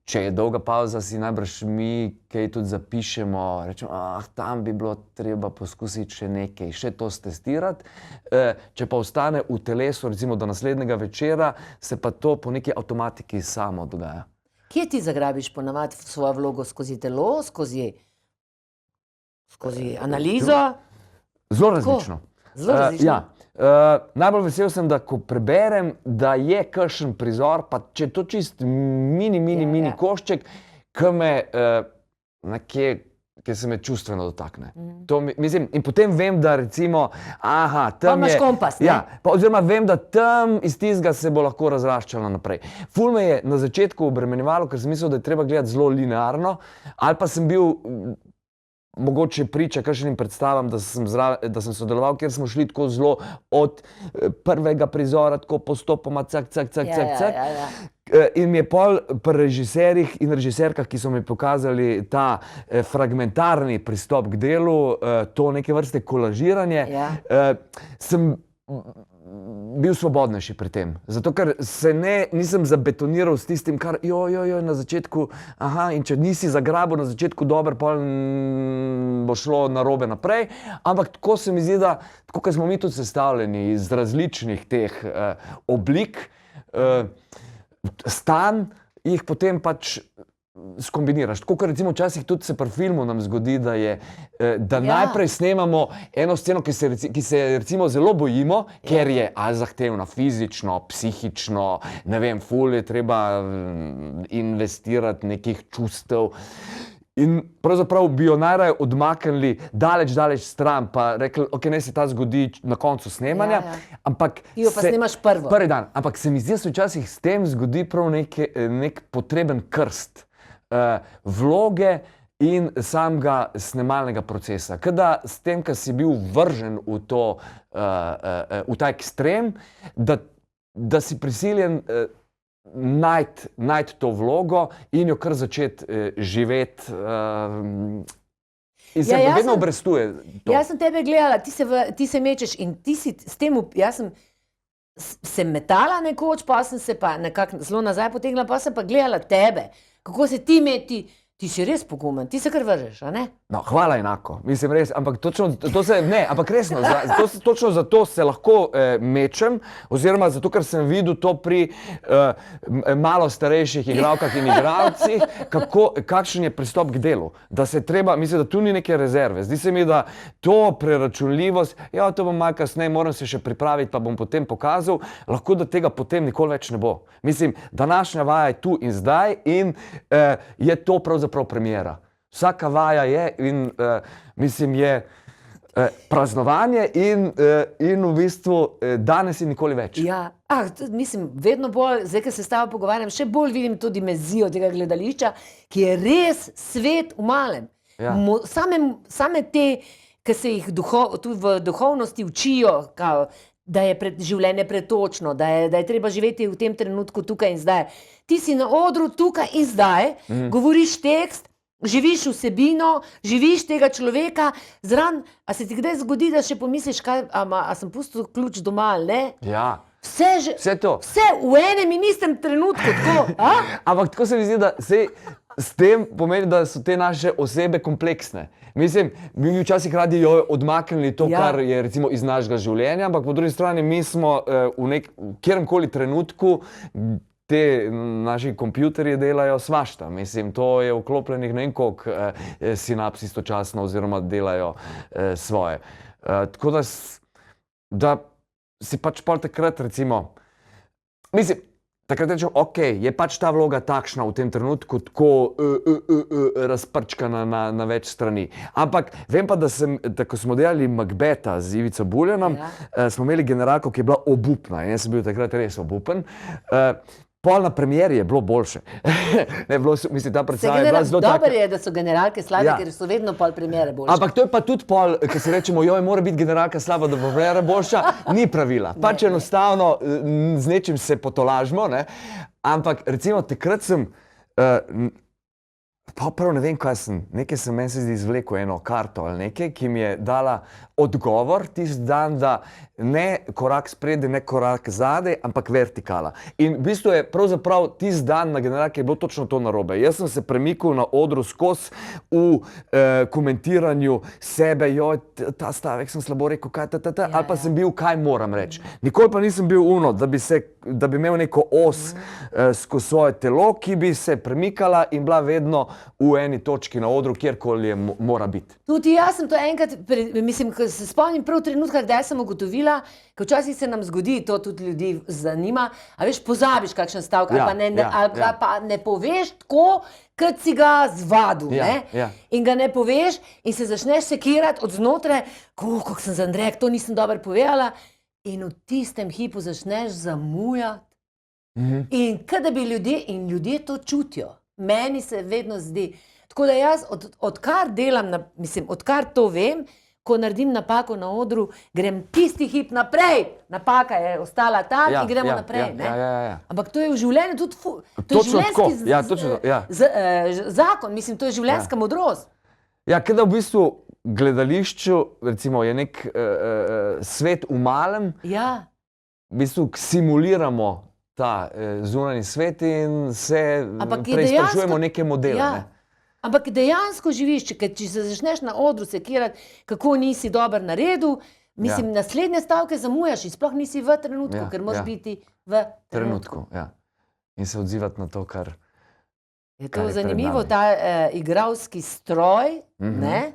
če je dolga pauza, si najbrž mi kaj tudi zapišemo, rečemo, tam bi bilo treba poskusiti še nekaj, še to stestirati. Če pa ostane v telesu, recimo do naslednjega večera, se pa to po neki avtomatiki samo dogaja. Kje ti zagrabiš ponavadi svojo vlogo? Skozi telo, skozi analizo? Zelo različno. Zelo različno? Najbolj vesel sem, da ko preberem, da je kakšen prizor, pa če je to čist mini košček, ki se me čustveno dotakne. In potem vem, da recimo, tam je... Pa imaš kompas, ne? Oziroma vem, da tam iz tistega se bo lahko razraščalo naprej. Ful me je na začetku obremenjevalo, ker sem mislil, da je treba gledati zelo linearno, ali pa sem bil mogoče priča kakšnim predstavam, da sem sodeloval, kjer smo šli tako zelo od prvega prizora, tako postopoma, cak. In mi je pol pri režiserjih in režiserkah, ki so mi pokazali ta fragmentarni pristop k delu, to neke vrste kolažiranje, sem bil svobodnejši pri tem. Zato, ker se nisem zabetoniral s tistim, kar na začetku, in če nisi zagrabil na začetku dober, pol bo šlo narobe naprej, ampak tako se mi zdi, da tako, ker smo mi tudi sestavljeni iz različnih teh oblik, stanj, jih potem pač skombiniraš. Tako, ker recimo včasih tudi se pri filmu nam zgodi, da najprej snemamo eno sceno, ki se recimo zelo bojimo, ker je zahtevna fizično, psihično, ne vem, ful je treba investirati nekih čustev. In pravzaprav bi jo najraje odmaknili daleč stran, pa rekli, ne se ta zgodi na koncu snemanja, ampak... Ti jo pa snemaš prvo. Prvi dan. Ampak se mi zdi, da se včasih s tem zgodi prav nek potreben krst vloge in samega snemalnega procesa. Kada s tem, ko si bil vržen v ta ekstrem, da si prisiljen najti to vlogo in jo kar začeti živeti in se vedno obrestuje to. Jaz sem tebe gledala, ti se mečeš in ti si s tem, jaz sem se metala nekoč, pa sem se pa nekako zelo nazaj potegnila, pa sem pa gledala tebe, kako se ti meti. Ti si res pogumen, ti se kar vržeš, a ne? No, hvala enako. Mislim, res, ampak ampak resno, točno zato se lahko mečem, oziroma zato, ker sem videl to pri malo starejših igralkah in igralcih, kakšen je pristop k delu. Da se treba, mislim, da tu ni neke rezerve. Zdi se mi, da to preračunljivost, to bom malo kasneje, moram se še pripraviti, pa bom potem pokazal, lahko da tega potem nikoli več ne bo. Mislim, današnja vaja je tu in zdaj in je to pravzaprav premiera. Vsaka vaja je in mislim je praznovanje in v bistvu danes in nikoli več. Ja, mislim, vedno bolj, zdaj, ko se s tabo pogovarjam, še bolj vidim to dimenzijo tega gledališča, ki je res svet v malem. Same te, ki se jih tudi v duhovnosti učijo, da je življenje pretočno, da je treba živeti v tem trenutku tukaj in zdaj. Ti si na odru tukaj in zdaj, govoriš tekst, živiš vsebino, živiš tega človeka, zraven, a se ti kdaj zgodi, da še pomisliš, a sem pustil ključ doma, ali ne? Ja. Vse to. Vse v enem in istem trenutku, tako, Ampak tako se mi zdi, da s tem pomeni, da so te naše osebe kompleksne. Mislim, mi včasih radi odmaknili to, kar je recimo iz našega življenja, ampak po drugi strani mi smo v kjeremkoli trenutku, te naši kompjuterji delajo svašta. Mislim, to je vklopljenih ne vem koliko sinaps istočasno oziroma delajo svoje. Tako da si pač pol takrat recimo, mislim, takrat rečem, je pač ta vloga takšna v tem trenutku, tako razprčkana na več strani. Ampak vem pa, da ko smo delali Macbetha z Ivico Buljanom, smo imeli generalko, ki je bila obupna. Jaz sem bil takrat res obupen. Pol na premieri je bilo boljše. Mislim, ta predstava je bila zelo taka. Dobro je, da so generalke slabe, Ja. ker so vedno pol premiere boljše. Ampak to je pa tudi pol, ko si rečemo, joj, mora biti generalka slaba, da bo premiera boljša, ni pravila. Pač enostavno z nečim se potolažimo, ne? Ampak recimo takrat sem, pa prav ne vem, kaj sem, nekaj sem meni se zdi izvlekel eno karto ali nekaj, ki mi je dala odgovor tisti dan, da ne korak spredaj, ne korak zadaj, ampak vertikala. In v bistvu je pravzaprav tisti dan na generalki je bilo točno to narobe. Jaz sem se premikal na odru skozi v komentiranju sebe, joj, ta stavek sem slabo rekel, kaj ali pa sem bil, kaj moram reči. Nikoli pa nisem bil uno, da bi imel neko os skozi svoje telo, ki bi se premikala in bila vedno v eni točki na odru, kjerkoli je mora biti. Tudi jaz sem to enkrat, mislim, ko se spomnim prav trenutka, kdaj sem ugotovila, ker včasih se nam zgodi, to tudi ljudi zanima, a veš, pozabiš kakšen stavek, ali pa ne poveš tako, kot si ga zvadil, ne? In ga ne poveš in se začneš sekirati od znotraj, kako sem za Andrej, to nisem dobro povedala, in v tistem hipu začneš zamujati. In kada bi ljudje to čutijo. Meni se vedno zdi. Tako da jaz, odkar delam, odkar to vem, ko naredim napako na odru, grem tisti hip naprej. Napaka je ostala tam in gremo naprej. Ampak to je v življenju tudi to je življenjski zakon, mislim, to je življenjska modrost. Ja, kada v bistvu gledališču, recimo, je nek svet v malem, v bistvu simuliramo ta zunanji svet in se preizprašujemo neke modele. Ampak dejansko živiš, če se začneš na odru sekirati, kako nisi dober naredil, mislim, naslednje stavke zamujaš in sploh nisi v trenutku, ker moraš biti v trenutku. In se odzivati na to, kar je to zanimivo, ta igralski stroj, ne?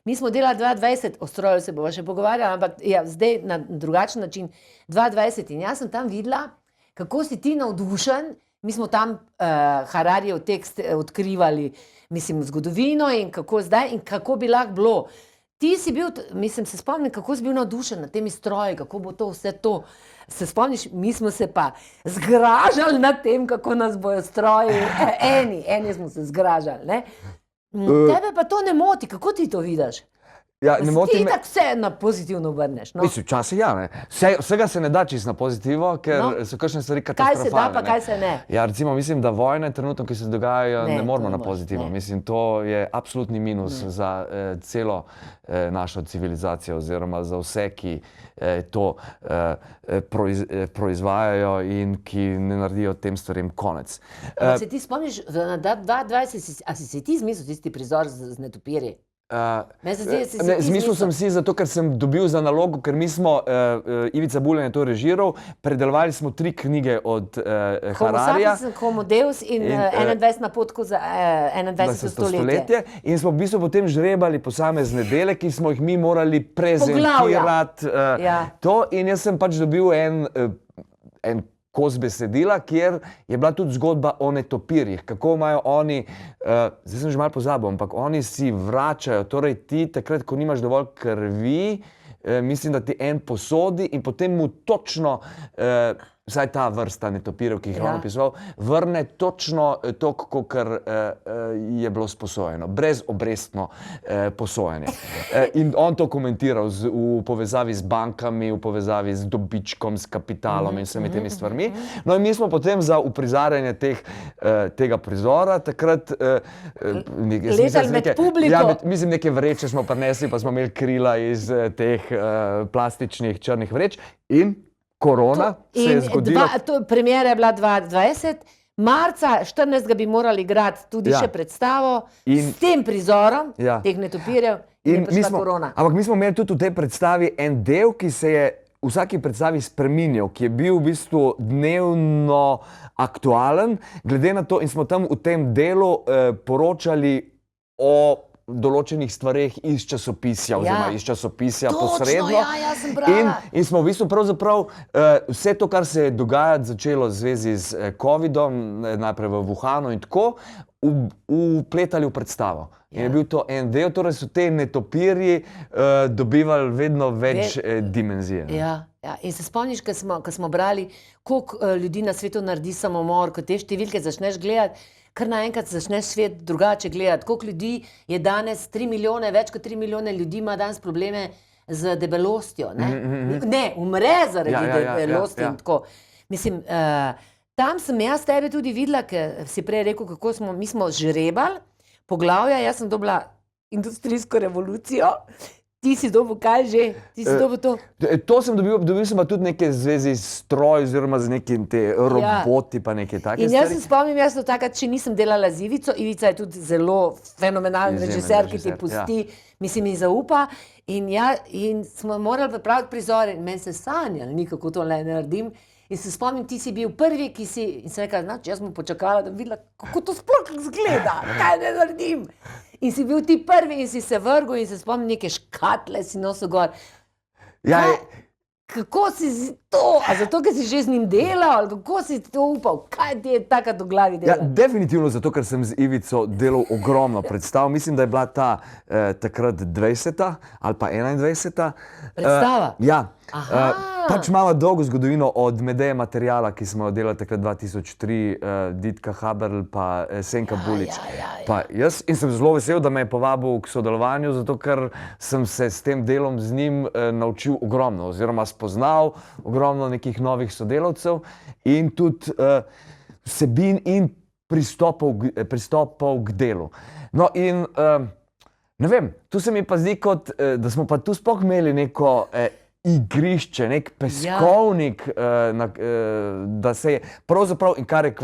Mi smo delali 2020, o stroju se bova še pogovarjala, ampak zdaj na drugačen način 2020 in jaz sem tam videla, kako si ti navdušen. Mi smo tam Hararijev tekst odkrivali, mislim, zgodovino in kako zdaj in kako bi lahko bilo. Ti si bil, mislim, se spomnim, kako si bil navdušen nad temi stroji, kako bo to vse to. Se spomniš, mi smo se pa zgražali nad tem, kako nas bojo stroji. Eni smo se zgražali, ne? Tebe pa to ne moti, kako ti to vidiš? Ti tako vse na pozitivno vrneš. Mislim, včasih ne. Vsega se ne da čisto na pozitivo, ker so kakšne stvari katastrofalne. Kaj se da, pa kaj se ne? Ja, recimo, mislim, da vojne trenutno, ki se dogajajo, ne moramo na pozitivno. Mislim, to je absolutni minus za celo našo civilizacijo oziroma za vse, ki to proizvajajo in ki ne naredijo tem stvarem konec. Se ti spomniš, na 2020, a si se ti zmislil tisti prizor z netopirji? Zmislil sem si zato, ker sem dobil za nalogo, ker mi smo, Ivica Bulen je to režiral, predelovali smo 3 knjige od Hararija. Homo Deus in 21 napotkov za 21. stoletje. In smo v bistvu potem žrebali posamezne dele, ki smo jih mi morali prezentirati. In jaz sem pač dobil en kos besedila, kjer je bila tudi zgodba o netopirjih, kako imajo oni, zdaj sem že malo pozabil, ampak oni si vračajo, torej ti takrat, ko nimaš dovolj krvi, mislim, da ti en posodi in potem mu točno, vsaj ta vrsta netopirjev, ki jih je on opisoval, vrne točno to, kakor je bilo sposojeno, brezobrestno posojanje. In on to komentiral v povezavi z bankami, v povezavi z dobičkom, s kapitalom in vsemi temi stvarmi. No in mi smo potem za uprizarjanje tega prizora takrat letali med publiko. Mislim, neke vreče smo prinesli, pa smo imeli krila iz teh plastičnih črnih vreč in korona se je zgodila. Premiera je bila 2020, marca 14. bi morali igrati tudi še predstavo s tem prizorom teh netopirjev in je prišla korona. Ampak mi smo imeli tudi v tej predstavi en del, ki se je v vsaki predstavi spreminjal, ki je bil v bistvu dnevno aktualen, glede na to in smo tam v tem delu poročali o določenih stvareh iz časopisja, oziroma iz časopisja posredno. Točno, jaz sem brala. In smo v bistvu pravzaprav vse to, kar se je dogajati začelo v zvezi z Covidom, najprej v Wuhanu in tako, upletali v predstavo. In je bil to en del, torej so te netopirji dobivali vedno več dimenzije. Ja. In se spomniš, ko smo brali, koliko ljudi na svetu naredi samomor, ko te številke začneš gledati, kar naenkrat začneš svet drugače gledati. Koliko ljudi je danes, 3 milijone, več kot 3 milijone ljudi ima danes probleme z debelostjo. Ne, umre zaradi debelosti in tako. Mislim, tam sem jaz tebe tudi videla, ker si prej rekel, kako mi smo žrebali poglavja, jaz sem dobila industrijsko revolucijo. Ti si dobil kaj že? Ti si dobil to? To sem dobil sem pa tudi neke zvezi s stroj oziroma z nekim te roboti pa neke take stvari. In jaz se spomnim, jaz do takrat, če nisem delala z Ivico, Ivica je tudi zelo fenomenalen režiser, ki ti pusti, mislim, in zaupa. In smo morali pripraviti prizore in meni se sanjali, ni kako to le naredim. In se spomnim, ti si bil prvi, ki si, in sem rekla, jaz sem počakala, da bi videla, kako to sploh izgleda, kaj ne naredim. In si bil ti prvi in si se vrgel in se spomnim, neke škatle si nosil gor. Ja, kako si to, a zato, ker si že z njim delal, ali kako si to upal, kaj ti je takrat v glavi delal? Ja, definitivno zato, ker sem z Ivico delal ogromno predstav. Mislim, da je bila ta takrat 20. ali pa 21. Predstava? Ja. Pač imamo dolgo zgodovino od Medeje materiala, ki smo jo delali takrat 2003, Ditka Haberl pa Senka Bulič. Pa jaz in sem zelo vesel, da me je povabil k sodelovanju, zato ker sem se s tem delom z njim naučil ogromno oziroma spoznal ogromno nekih novih sodelavcev in tudi vsebin in pristopov k delu. No in ne vem, tu se mi pa zdi kot, da smo pa tu sploh imeli neko igrišče, nek peskovnik, da se je pravzaprav, in kar je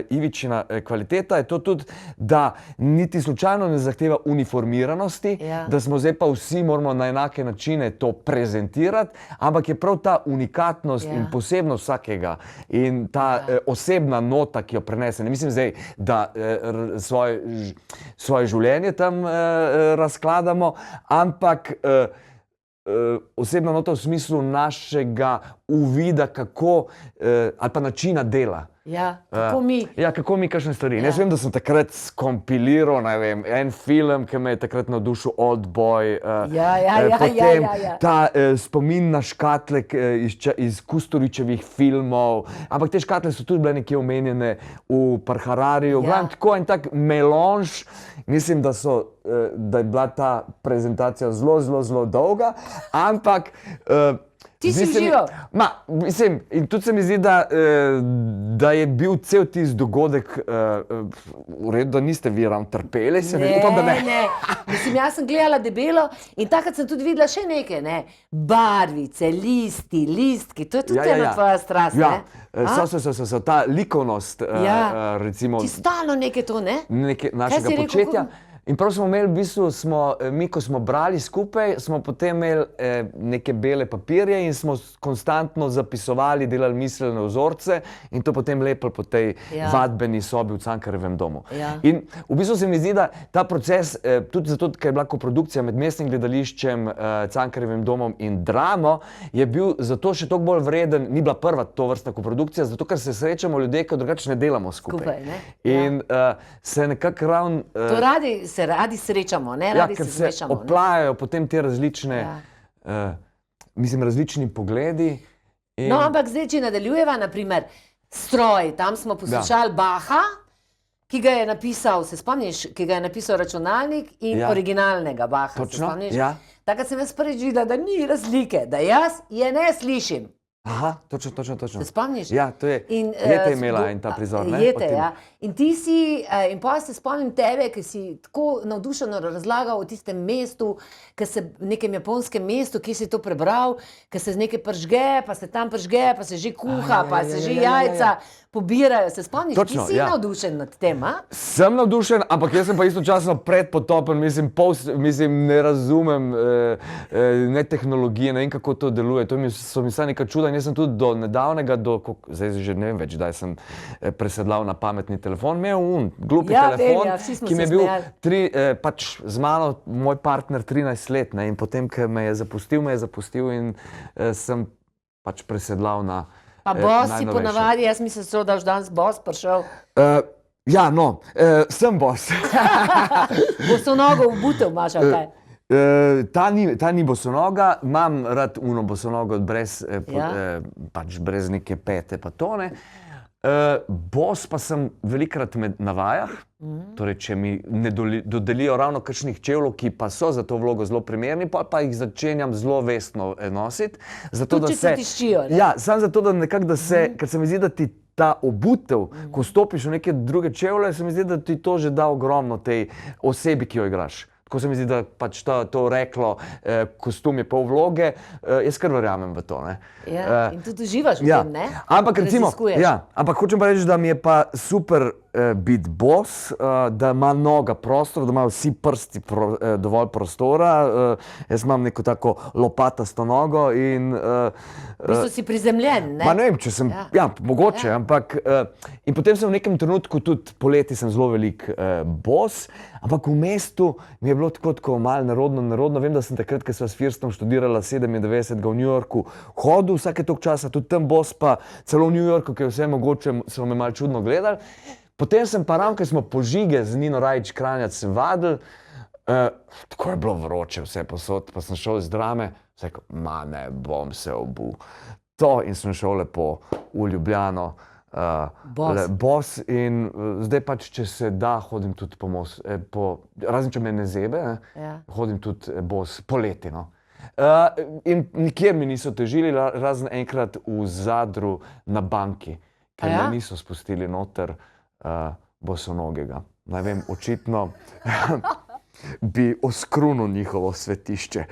Ivičina kvaliteta, je to tudi, da niti slučajno ne zahteva uniformiranosti, da smo zdaj pa vsi moramo na enake načine to prezentirati, ampak je prav ta unikatnost in posebnost vsakega in ta osebna nota, ki jo prenese. Ne mislim zdaj, da svoje življenje tam razkladamo, ampak osebna nota v smislu našega uvida, kako, ali pa načina dela. Ja, kako mi. Ja, kako mi kakšne stvari. Jaz vem, da sem takrat skompiliral, ne vem, en film, ki me je takrat navdušil, Oldboy. Potem ta spomin na škatle iz Kusturičevih filmov. Ampak te škatle so tudi bile nekje omenjene v Parharariju. Gledam, tako en tak melonž. Mislim, da je bila ta prezentacija zelo dolga, ampak ti si užival? Mislim, in tudi se mi zdi, da je bil cel tisti dogodek v redu, da niste vi ravno trpeli. Ne. Mislim, jaz sem gledala debelo in takrat sem tudi videla še nekaj, ne. Barvice, listki, to je tudi ena tvoja strast, ne? So, ta likovnost, recimo. Ti stalno nekaj to, ne? Našega početja. In prav smo imeli, v bistvu, mi, ko smo brali skupaj, smo potem imeli neke bele papirje in smo konstantno zapisovali, delali miselne vzorce in to potem lepili po tej vadbeni sobi v Cankarjevem domu. In v bistvu se mi zdi, da ta proces, tudi zato, ker je bila koprodukcija med Mestnim gledališčem, Cankarjevim domom in Dramo, je bil zato še toliko bolj vreden, ni bila prva tovrstna koprodukcija, zato ker se srečamo ljudje, ki drugače ne delamo skupaj. In se nekako ravno se radi srečamo, ne? Radi se zmešamo. Ker se oplajajo potem te različne, različni pogledi. No, ampak zdaj, če nadaljujeva, naprimer, stroj, tam smo poslušali Bacha, ki ga je napisal, se spomniš, ki ga je napisal računalnik in originalnega Bacha, se spomniš? Takrat sem jaz prvič videla, da ni razlike, da jaz je ne slišim. Aha, točno. Se spomniš? Ja, to je. Jete imela in ta prizor, ne? Jete, ja. In ti si, in pa se spomnim tebe, ki si tako navdušeno razlagal o tistem mestu, v nekem japonskem mestu, ki si to prebral, ki se z nekaj pržge, pa se tam pržge, pa se že kuha, pa se že jajca pobirajo. Se spomniš, ti si navdušen nad tem, a? Sem navdušen, ampak jaz sem pa istočasno predpotopen, mislim, ne razumem ne tehnologije, ne vem, kako to deluje. To so mi vsa neka čuda. Jaz sem tudi do nedavnega, zdaj že ne vem več, da sem presedlal na pametni telefon, imel glupi telefon, ki mi je bil pač z mano moj partner 13 let, in potem, ko me je zapustil in sem pač presedlal na najnovejše. Pa boss si ponavadi, jaz mislim, da boš danes boss prišel. Ja, no, sem boss. Boso nogo v butev imaš, ali kaj? Ta ni bosonoga, imam rad uno bosonogo pač brez neke pete pa tone. Bos pa sem velikrat na vajah, torej če mi ne dodelijo ravno kakšnih čevljev, ki pa so za to vlogo zelo primerni, pa jih začenjam zelo vestno nositi. Tudi če se tiščijo, ne? Ja, samo zato, da nekako, ker se mi zdi, da ti ta obutev, ko stopiš v neke druge čevlje, se mi zdi, da ti to že da ogromno tej osebi, ki jo igraš. Tako se mi zdi, da pač to reklo, kostum je pol vloge, jaz kar verjamem v to, ne. Ja, in tudi uživaš v tem, ne? Ampak recimo, ampak hočem pa reči, da mi je pa super biti bos, da ima noga prostor, da imajo vsi prsti dovolj prostora. Jaz imam neko tako lopatasto nogo in... V bistvu si prizemljen, ne? Ma ne vem, če sem, mogoče, ampak... In potem sem v nekem trenutku, tudi poleti sem zelo velik bos, ampak v mestu mi je bilo tako malo nerodno. Vem, da sem takrat, ko sva s Firstom študirala 97. v New Yorku, hodil vsake toliko časa, tudi tam bos, pa celo v New Yorku, ki je vse mogoče, so me malo čudno gledali. Potem sem pa ravno, ko smo Požige z Nino Rajić-Kranjac vadili, tako je bilo vroče vse posod, pa sem šel iz Drame, sem rekel, ma ne bom se obul. To in sem šel lepo v Ljubljano, bos in zdaj pač, če se da, hodim tudi razen če me ne zebe, hodim tudi bos poleti, no. In nikjer mi niso težili, razen enkrat v Zadru na banki, ker me niso spustili noter bosonogega. Ne vem, očitno bi oskrunil njihovo svetišče.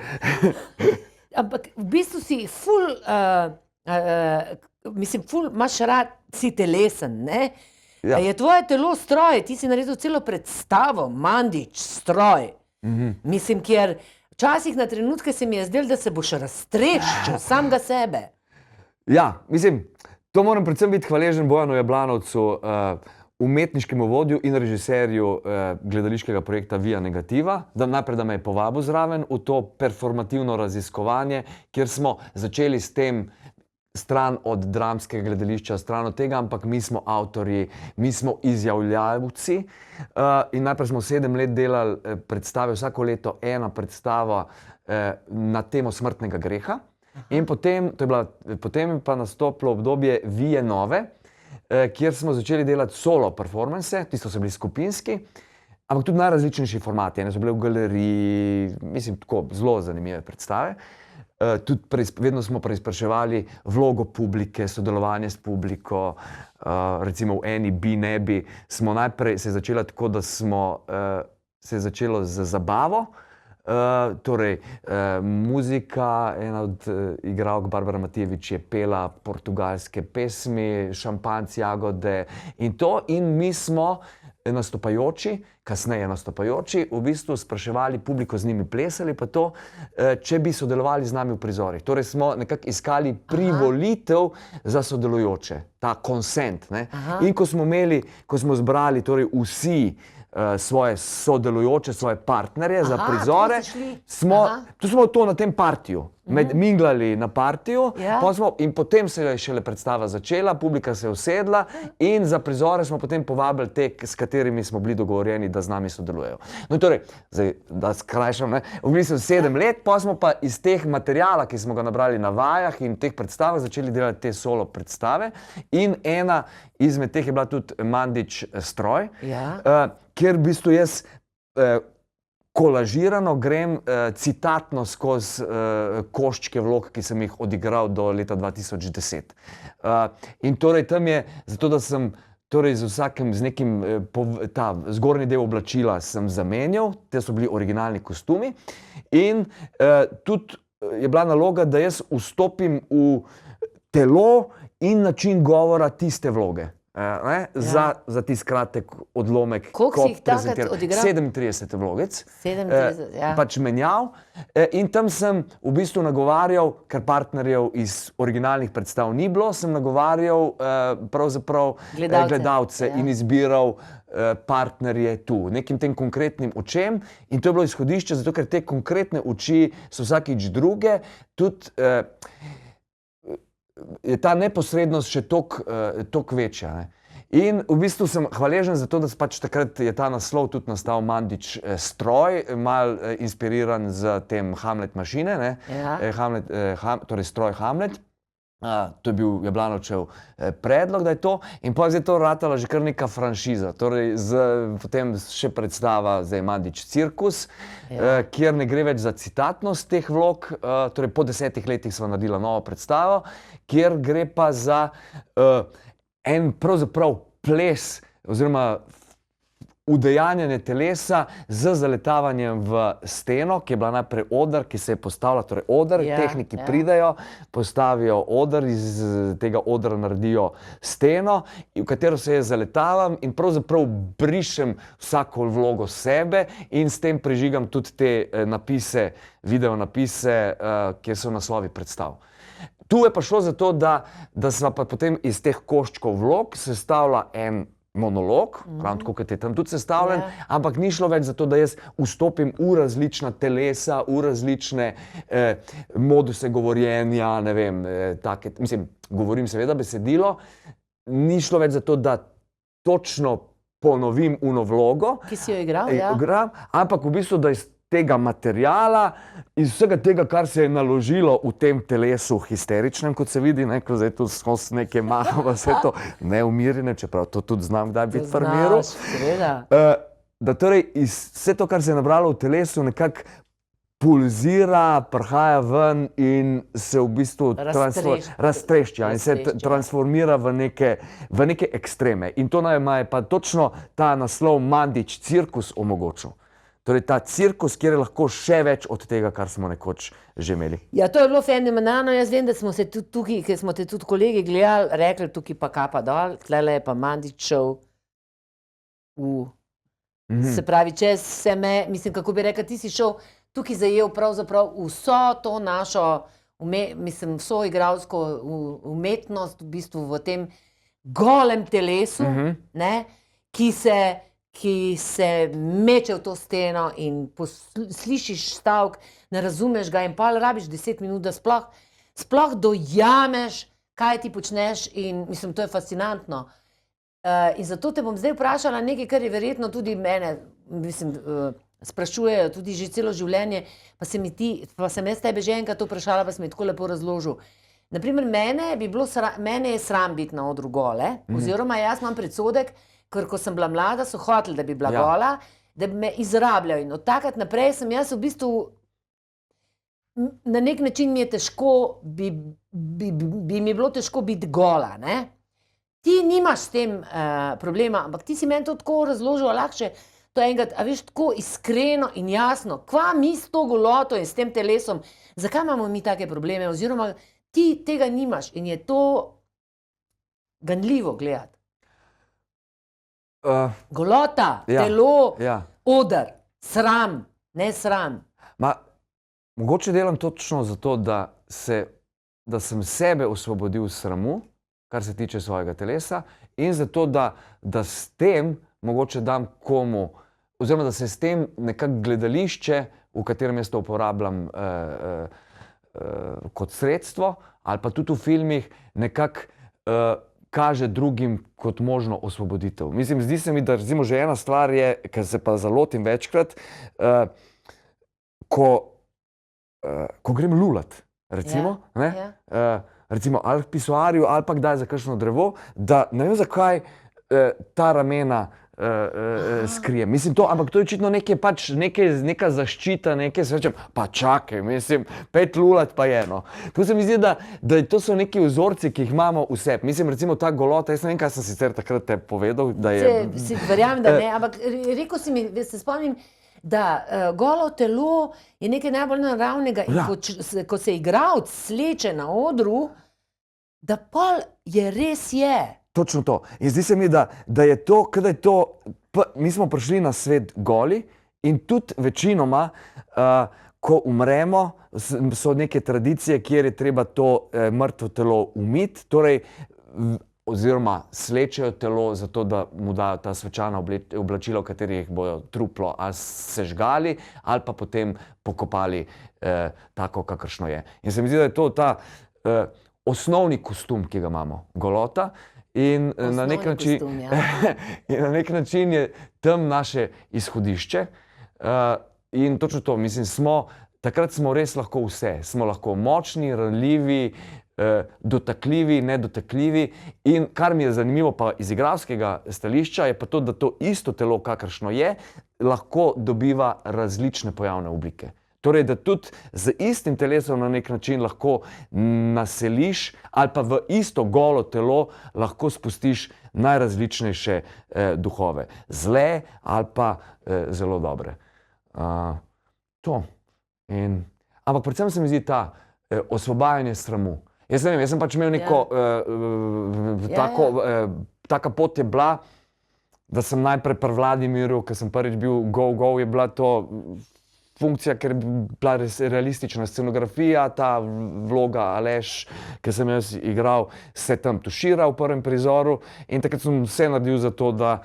Ampak v bistvu si ful, imaš rad, si telesen, ne? Je tvoje telo stroj, ti si naredil celo predstavo, Mandić, stroj. Mislim, kjer včasih na trenutke se mi je zdelo, da se boš raztreščil samega sebe. Ja, mislim, to moram predvsem biti hvaležen Bojanu Jablanovcu, umetniškemu vodju in režiserju gledališkega projekta Via Negativa, najprej, da me je povabil zraven v to performativno raziskovanje, kjer smo začeli s tem stran od dramskega gledališča, stran od tega, ampak mi smo avtorji, mi smo izjavljavci. In najprej smo 7 let delali predstave, vsako leto ena predstava na temo smrtnega greha. In potem je pa nastopilo obdobje Vie Nove, kjer smo začeli delati solo performance, tisto so bili skupinski, ampak tudi najrazličnejši formati. Ene so bile v galeriji, mislim, tako zelo zanimive predstave. Tudi vedno smo preizpraševali vlogo publike, sodelovanje s publiko. Recimo v eni Bi ne bi smo najprej se je začela tako, da se je začelo z zabavo. Torej, muzika, ena od igralk Barbara Matijevič je pela portugalske pesmi, Šampanjci, jagode in to. In mi smo nastopajoči, kasneje nastopajoči, v bistvu spraševali publiko, z njimi plesali pa to, če bi sodelovali z nami v prizorih. Torej smo nekako iskali privolitev za sodelujoče, ta consent, ne. In ko smo zbrali torej vsi svoje sodelujoče, svoje partnerje za prizore, smo to na tem partiju, minglali na partiju, in potem se je šele predstava začela, publika se je usedla in za prizore smo potem povabili te, s katerimi smo bili dogovorjeni, da z nami sodelujejo. No torej, zdaj, da skrajšam, v bistvu 7 let, pa smo pa iz teh materiala, ki smo ga nabrali na vajah in teh predstavah, začeli delati te solo predstave in ena izmed teh je bila tudi Mandić stroj, kjer v bistvu jaz kolažirano grem citatno skozi koščke vlog, ki sem jih odigral do leta 2010. In torej tam je, zato da sem torej z nekim, ta zgornji del oblačila sem zamenjal, te so bili originalni kostumi in tudi je bila naloga, da jaz vstopim v telo in način govora tiste vloge. Za tisti kratek odlomek. Koliko si jih takrat odigral? 37 vlogec. 37, ja. Pač menjal. In tam sem v bistvu nagovarjal, ker partnerjev iz originalnih predstav ni bilo, sem nagovarjal pravzaprav gledalce in izbiral partnerje tu, nekim tem konkretnim očem. In to je bilo izhodišče, zato ker te konkretne oči so vsakič druge, tudi je ta neposrednost še toliko večja. In v bistvu sem hvaležen za to, da pač takrat je ta naslov tudi nastal Mandić stroj, mal inspiriran z tem Hamlet mašine, ne? Ja. Torej stroj Hamlet. To je bil Jablanovčev predlog, da je to. In potem je to ratala že kar neka franšiza. Torej, potem še predstava zdaj Mandić cirkus, kjer ne gre več za citatnost teh vlog. Torej, po 10 letih sva naredila novo predstavo, kjer gre pa za en pravzaprav ples oziroma udejanjanje telesa z zaletavanjem v steno, ki je bila najprej oder, ki se je postavila, torej oder, tehniki pridejo, postavijo oder, iz tega odra naredijo steno, v katero se jaz zaletavam in pravzaprav brišem vsako vlogo sebe in s tem prežigam tudi te napise, video napise, kjer so naslovi predstav. Tu je pa šlo za to, da sva pa potem iz teh koščkov vlog sestavila en monolog, ravno tako, kot je tam tudi sestavljen, ampak ni šlo več za to, da jaz vstopim v različna telesa, v različne moduse govorjenja, ne vem, take, mislim, govorim seveda besedilo, ni šlo več za to, da točno ponovim uno vlogo, ki si jo igral, ampak v bistvu, da iz tega materijala, iz vsega tega, kar se je naložilo v tem telesu histeričnem, kot se vidi, ne, ko zdaj tu skos neke malo, vse to neumirjene, čeprav to tudi znam, kdaj biti pri miru. Da torej iz vse to, kar se je nabralo v telesu, nekako pulzira, prihaja ven in se v bistvu raztrešča in se transformira v neke ekstreme. In to nam je pa točno ta naslov Mandić cirkus omogočil. Torej ta cirkus, kjer je lahko še več od tega, kar smo nekoč že imeli. Ja, to je bilo fenomenalno. Jaz vem, da smo se tudi tukaj, ker smo te tudi kolegi gledali, rekli, tukaj pa kapa dol, tlele je pa Mandić šel Se pravi, če se me, mislim, kako bi rekel, ti si šel tukaj zajel pravzaprav vso to našo, mislim, vso igralsko umetnost v bistvu v tem golem telesu, ne, ki se meče v to steno in slišiš stavek, ne razumeš ga in pa rabiš 10 minut, da sploh dojameš, kaj ti počneš in mislim, to je fascinantno. In zato te bom zdaj vprašala nekaj, kar je verjetno tudi mene, mislim, sprašujejo tudi že celo življenje, pa sem jaz tebe že enkrat to vprašala, pa si mi tako lepo razložil. Naprimer, mene je sram biti na odru gole, oziroma jaz imam predsodek, ker ko sem bila mlada, so hoteli, da bi bila gola, da bi me izrabljal. In od takrat naprej sem jaz v bistvu, na nek način mi je težko, bi mi bilo težko biti gola, ne? Ti nimaš s tem problema, ampak ti si meni to tako razložil, lahko to enkrat, a veš, tako iskreno in jasno, kva mi s to goloto in s tem telesom, zakaj imamo mi take probleme, oziroma ti tega nimaš in je to ganljivo gledati. Golota, telo, oder, sram, ne sram. Mogoče delam točno zato, da sem sebe osvobodil sramu, kar se tiče svojega telesa, in zato, da s tem mogoče dam komu, oziroma da se s tem nekako gledališče, v katerem jaz to uporabljam kot sredstvo, ali pa tudi v filmih, nekako kaže drugim kot možno osvoboditev. Mislim, zdi se mi, da recimo že ena stvar je, ker se pa zalotim večkrat, ko grem lulat, recimo, recimo ali v pisoarju, ali pa kdaj za kakšno drevo, da ne vem zakaj ta ramena skrijem. Mislim to, ampak to je očitno neka zaščita, se rečem, pa čakaj, mislim, pet lulat pa je, no. Tu se mi zdi, da to so neki vzorci, ki jih imamo v sebi. Mislim, recimo ta golota, jaz ne vem, kaj sem sicer takrat te povedal, da je... Verjamem, da ne, ampak rekel si mi, se spomnim, da golo telo je nekaj najbolj naravnega in ko se igralec sleče na odru, da pol je res je. Točno to. In zdi se mi, da je to, kada je to, mi smo prišli na svet goli in tudi večinoma, ko umremo, so neke tradicije, kjer je treba to mrtvo telo umiti, torej oziroma slečejo telo zato, da mu dajo ta svečana oblačila, v katerih bojo truplo ali sežgali ali pa potem pokopali tako, kakršno je. In se mi zdi, da je to ta osnovni kostum, ki ga imamo, golota. in na nek Osnovni način, kostum, ja. in na nek način je tam naše izhodišče. In točno to, mislim, takrat smo res lahko vse. Smo lahko močni, ranljivi, dotakljivi, nedotakljivi. In kar mi je zanimivo pa iz igralskega stališča, je pa to, da to isto telo, kakršno je, lahko dobiva različne pojavne oblike. Torej, da tudi z istim telesom na nek način lahko naseliš ali pa v isto golo telo lahko spustiš najrazličnejše duhove. Zle ali pa zelo dobre. To. Ampak predvsem se mi zdi ta osvobajanje sramu. Jaz ne vem, jaz sem pač imel neko taka pot je bila, da sem najprej pri Vladimirju, ker sem prvič bil go, je bila to funkcija, ker je bila realistična scenografija, ta vloga Aleš, ki sem jaz igral, se tam tušira v prvem prizoru in takrat sem vse naredil za to, da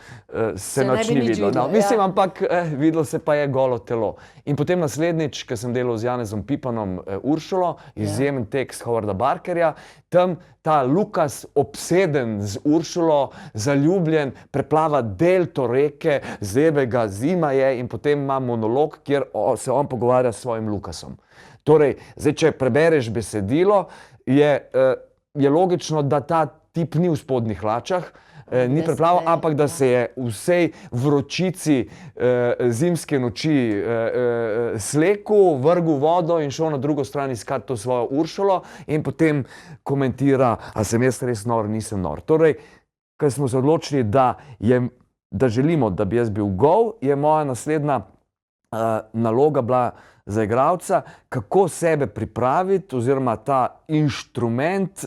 se nič ni videlo. No, mislim, ampak videlo se pa je golo telo. In potem naslednjič, ko sem delal z Janezom Pipanom Uršulo, izjemen tekst Howarda Barkerja, tam ta Lukas obseden z Uršulo, zaljubljen, preplava delto reke, zebe ga, zima je in potem ima monolog, kjer se on pogovarja s svojim Lukasom. Torej, zdaj, če prebereš besedilo, je logično, da ta tip ni v spodnjih hlačah, ni preplaval, ampak da se je v vsej vročici zimske noči slekel, vrgel vodo in šel na drugo stran iskat to svojo Uršulo in potem komentira, a sem jaz res nor, nisem nor. Torej, ko smo se odločili, da želimo, da bi jaz bil gol, je moja naslednja naloga bila za igralca, kako sebe pripraviti oziroma ta inštrument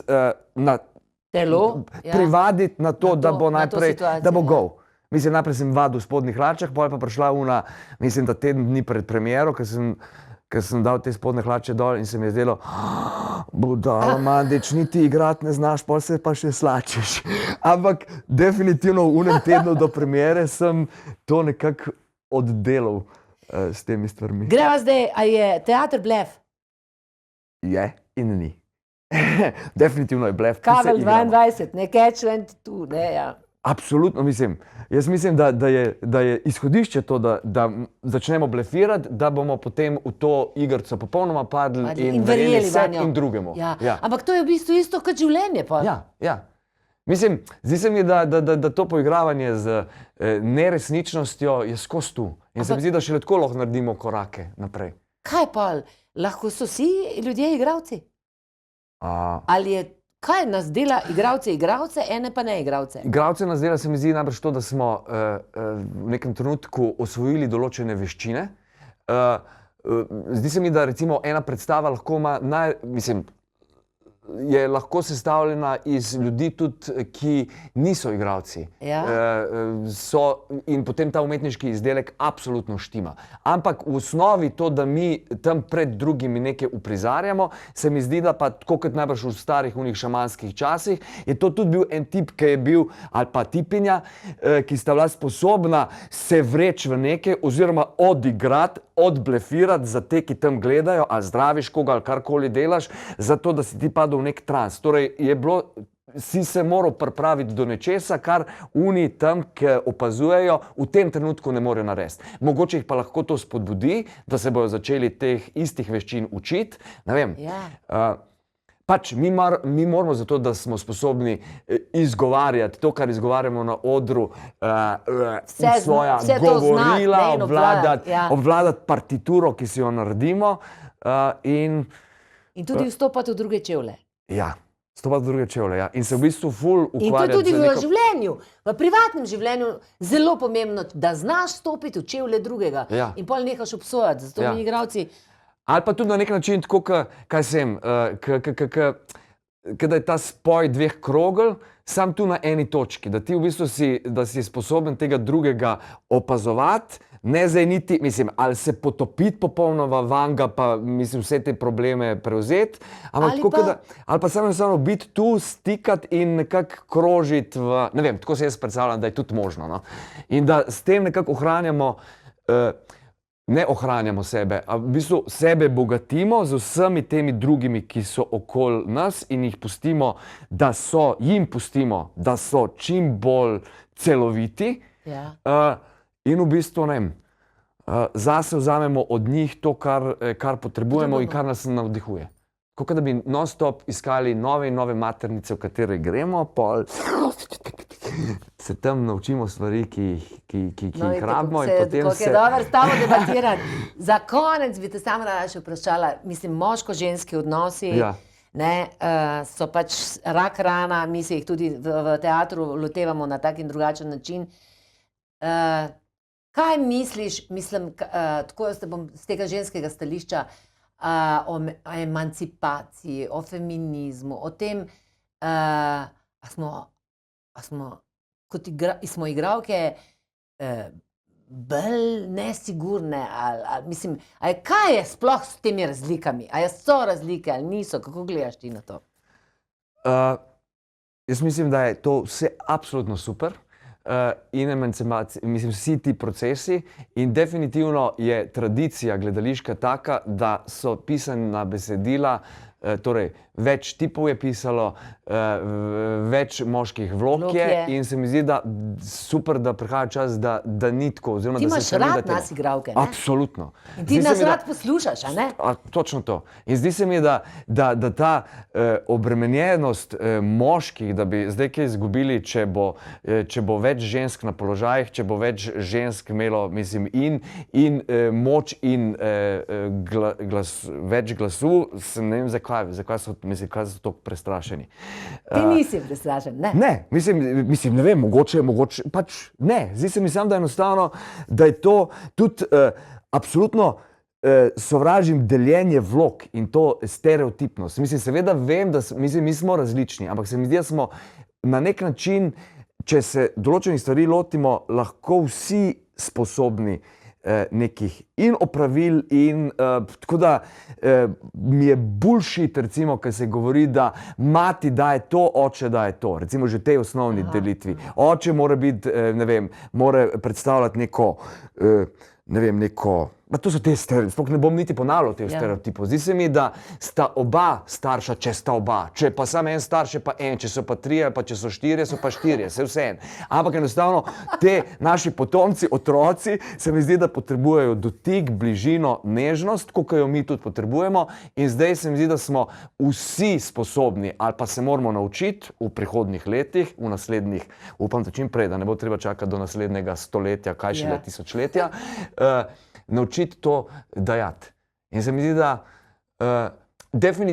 privaditi na to, da bo najprej, da bo gol. Mislim, najprej sem vadil v spodnjih hlačah, potem pa prišla mislim, da teden dni pred premiero, ker sem dal te spodnje hlače dol in se mi je zdelo, budala, Mandič, niti igrati ne znaš, potem se pa še slačiš. Ampak definitivno v unem tednu do premiere sem to nekako oddelal s temi stvarmi. Greva zdaj, a je teater blef? Je in ni. Definitivno je blef. Kavel 22, ne Catchland tu, ne, ja. Absolutno, mislim. Jaz mislim, da je izhodišče to, da začnemo blefirati, da bomo potem v to igrico popolnoma padli in verjeli sebi in drugemu. Ampak to je v bistvu isto kot življenje. Ja. Mislim, zdi se mi, da to poigravanje z neresničnostjo je skozi tu. In se mi zdi, da šele tako lahko naredimo korake naprej. Kaj pa, lahko so vsi ljudje igravci? Ali je, kaj nas dela igravce, ene pa ne igravce? Igravce nas dela, se mi zdi najbrž to, da smo v nekem trenutku osvojili določene veščine. Zdi se mi, da recimo ena predstava lahko ima, je lahko sestavljena iz ljudi tudi, ki niso igralci. In potem ta umetniški izdelek absolutno štima. Ampak v osnovi to, da mi tam pred drugimi nekaj uprizarjamo, se mi zdi, da pa tako kot najbrž v starih unih šamanskih časih, je to tudi bil en tip, ki je bil, ali pa tipinja, ki sta bila sposobna se vreči v nekaj oziroma odigrati, odblefirati za te, ki tam gledajo, ali zdraviš koga, ali karkoli delaš, zato da si ti padel v nek trans. Torej, si se moral pripraviti do nečesa, kar oni tam, ki opazujejo, v tem trenutku ne morejo narediti. Mogoče jih pa lahko to spodbudi, da se bojo začeli teh istih veščin učiti. Ne vem. Pač mi moramo zato, da smo sposobni izgovarjati to, kar izgovarjamo na odru, svoja govorila, obvladati partituro, ki si jo naredimo. In tudi vstopati v druge čevlje. Ja, vstopati v druge čevlje, ja. In se v bistvu ful ukvarjati. In to je tudi v življenju, v privatnem življenju zelo pomembno, da znaš stopiti v čevlje drugega in pol nehaš obsojati. Zato mi igravci. Ali pa tudi na nek način tako, kaj sem, da je ta spoj dveh krogel, sam tu na eni točki, da ti v bistvu si sposoben tega drugega opazovati, ne zdaj niti, mislim, ali se potopiti popolnoma vanga, pa mislim vse te probleme prevzeti, ali pa samo enostavno biti tu, stikati in nekako krožiti v, ne vem, tako se jaz predstavljam, da je tudi možno, no. In da s tem nekako ohranjamo ne ohranjamo sebe, a v bistvu sebe bogatimo z vsemi temi drugimi, ki so okoli nas in jih pustimo, jim pustimo, da so čim bolj celoviti. Ja. In v bistvu, ne vem, zase vzamemo od njih to, kar potrebujemo in kar nas navdihuje. Tako da bi non-stop iskali nove in nove maternice, v katere gremo, pol se tam naučimo stvari, ki jih rabimo. Kako je dobro s tabo debatirati. Za konec bi te samo rada še vprašala, mislim, moško-ženski odnosi, so pač rak rana, mi se jih tudi v teatru lotevamo na tak in drugačen način. Kaj misliš, mislim, tako jaz te bom z tega ženskega stališča, o emancipaciji, o feminizmu, o tem, smo igralke bolj nesigurne, mislim, kaj je sploh s temi razlikami? A so razlike ali niso? Kako gledaš ti na to? Jaz mislim, da je to vse absolutno super. In emancipacija, mislim, vsi ti procesi in definitivno je tradicija gledališka taka, da so pisana besedila, torej več tipov je pisalo, več moških vlog je in se mi zdi, da super, da prihaja čas, da ni tako. Ti imaš rad nas igralke, ne? Absolutno. In ti nas rad poslušaš, a ne? Točno to. In zdi se mi, da ta obremenjenost moških, da bi zdaj kaj izgubili, če bo več žensk na položajih, če bo več žensk imelo, mislim, in moč in več glasu, ne vem, zakaj so tako prestrašeni. Ti nisi prestrašen, ne? Ne, mislim, ne vem, mogoče, pač ne. Zdi se mi samo, da enostavno, da je to tudi absolutno sovražim deljenje vlog in to stereotipnost. Mislim, seveda vem, da mi smo različni, ampak se mi zdi, da smo na nek način, če se določenih stvari lotimo, lahko vsi sposobni nekih in opravil in tako da mi je bullshit, recimo, ker se govori, da mati daje to, oče daje to. Recimo že tej osnovni delitvi. Oče mora biti, ne vem, mora predstavljati neko, to so te stereotipi, sploh ne bom niti ponavljal teh stereotipov. Zdi se mi, da sta oba starša, če sta oba. Če pa samo en starš, je pa en, če so pa trije, pa če so štirje, so pa štirje, vse en. Ampak enostavno te naši potomci, otroci, se mi zdi, da potrebujejo dotik, bližino, nežnost, kot jo mi tudi potrebujemo. In zdaj se mi zdi, da smo vsi sposobni, ali pa se moramo naučiti v prihodnjih letih, v naslednjih, upam, da čim prej, da ne bo treba čakati do naslednjega stoletja, kaj šele tisočletja, naučiti to dajati. In se mi zdi, da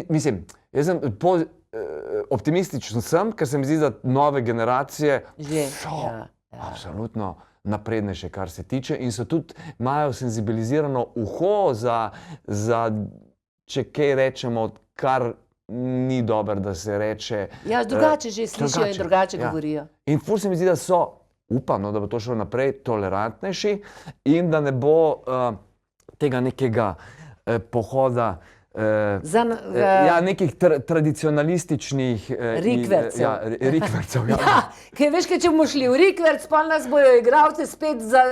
mislim, jaz sem optimističen sem, ker se mi zdi, da nove generacije so absolutno naprednejše, kar se tiče in so tudi, imajo senzibilizirano uho za če kaj rečemo, kar ni dobro, da se reče. Ja, drugače že slišijo in drugače govorijo. In ful se mi zdi, da so upam, da bo to šlo naprej, tolerantnejši in da ne bo tega nekega pohoda nekih tradicionalističnih rikvercev. Rikvercev, Ker veš, če bomo šli v rikverc, pa nas bojo igralce spet za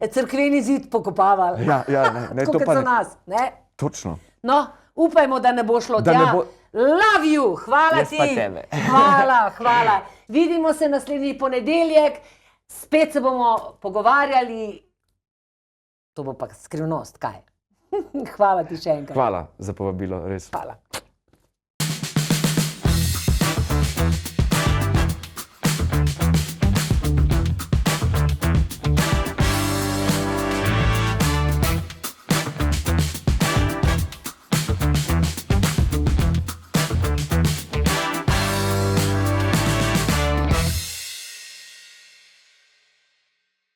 cerkveni zid pokopavali. Tako kot za nas, ne? Točno. No, upajmo, da ne bo šlo tja. Love you, hvala ti. Hvala. Vidimo se naslednji ponedeljek, spet se bomo pogovarjali, to bo pa skrivnost, kaj? Hvala ti še enkrat. Hvala za povabilo, res. Hvala.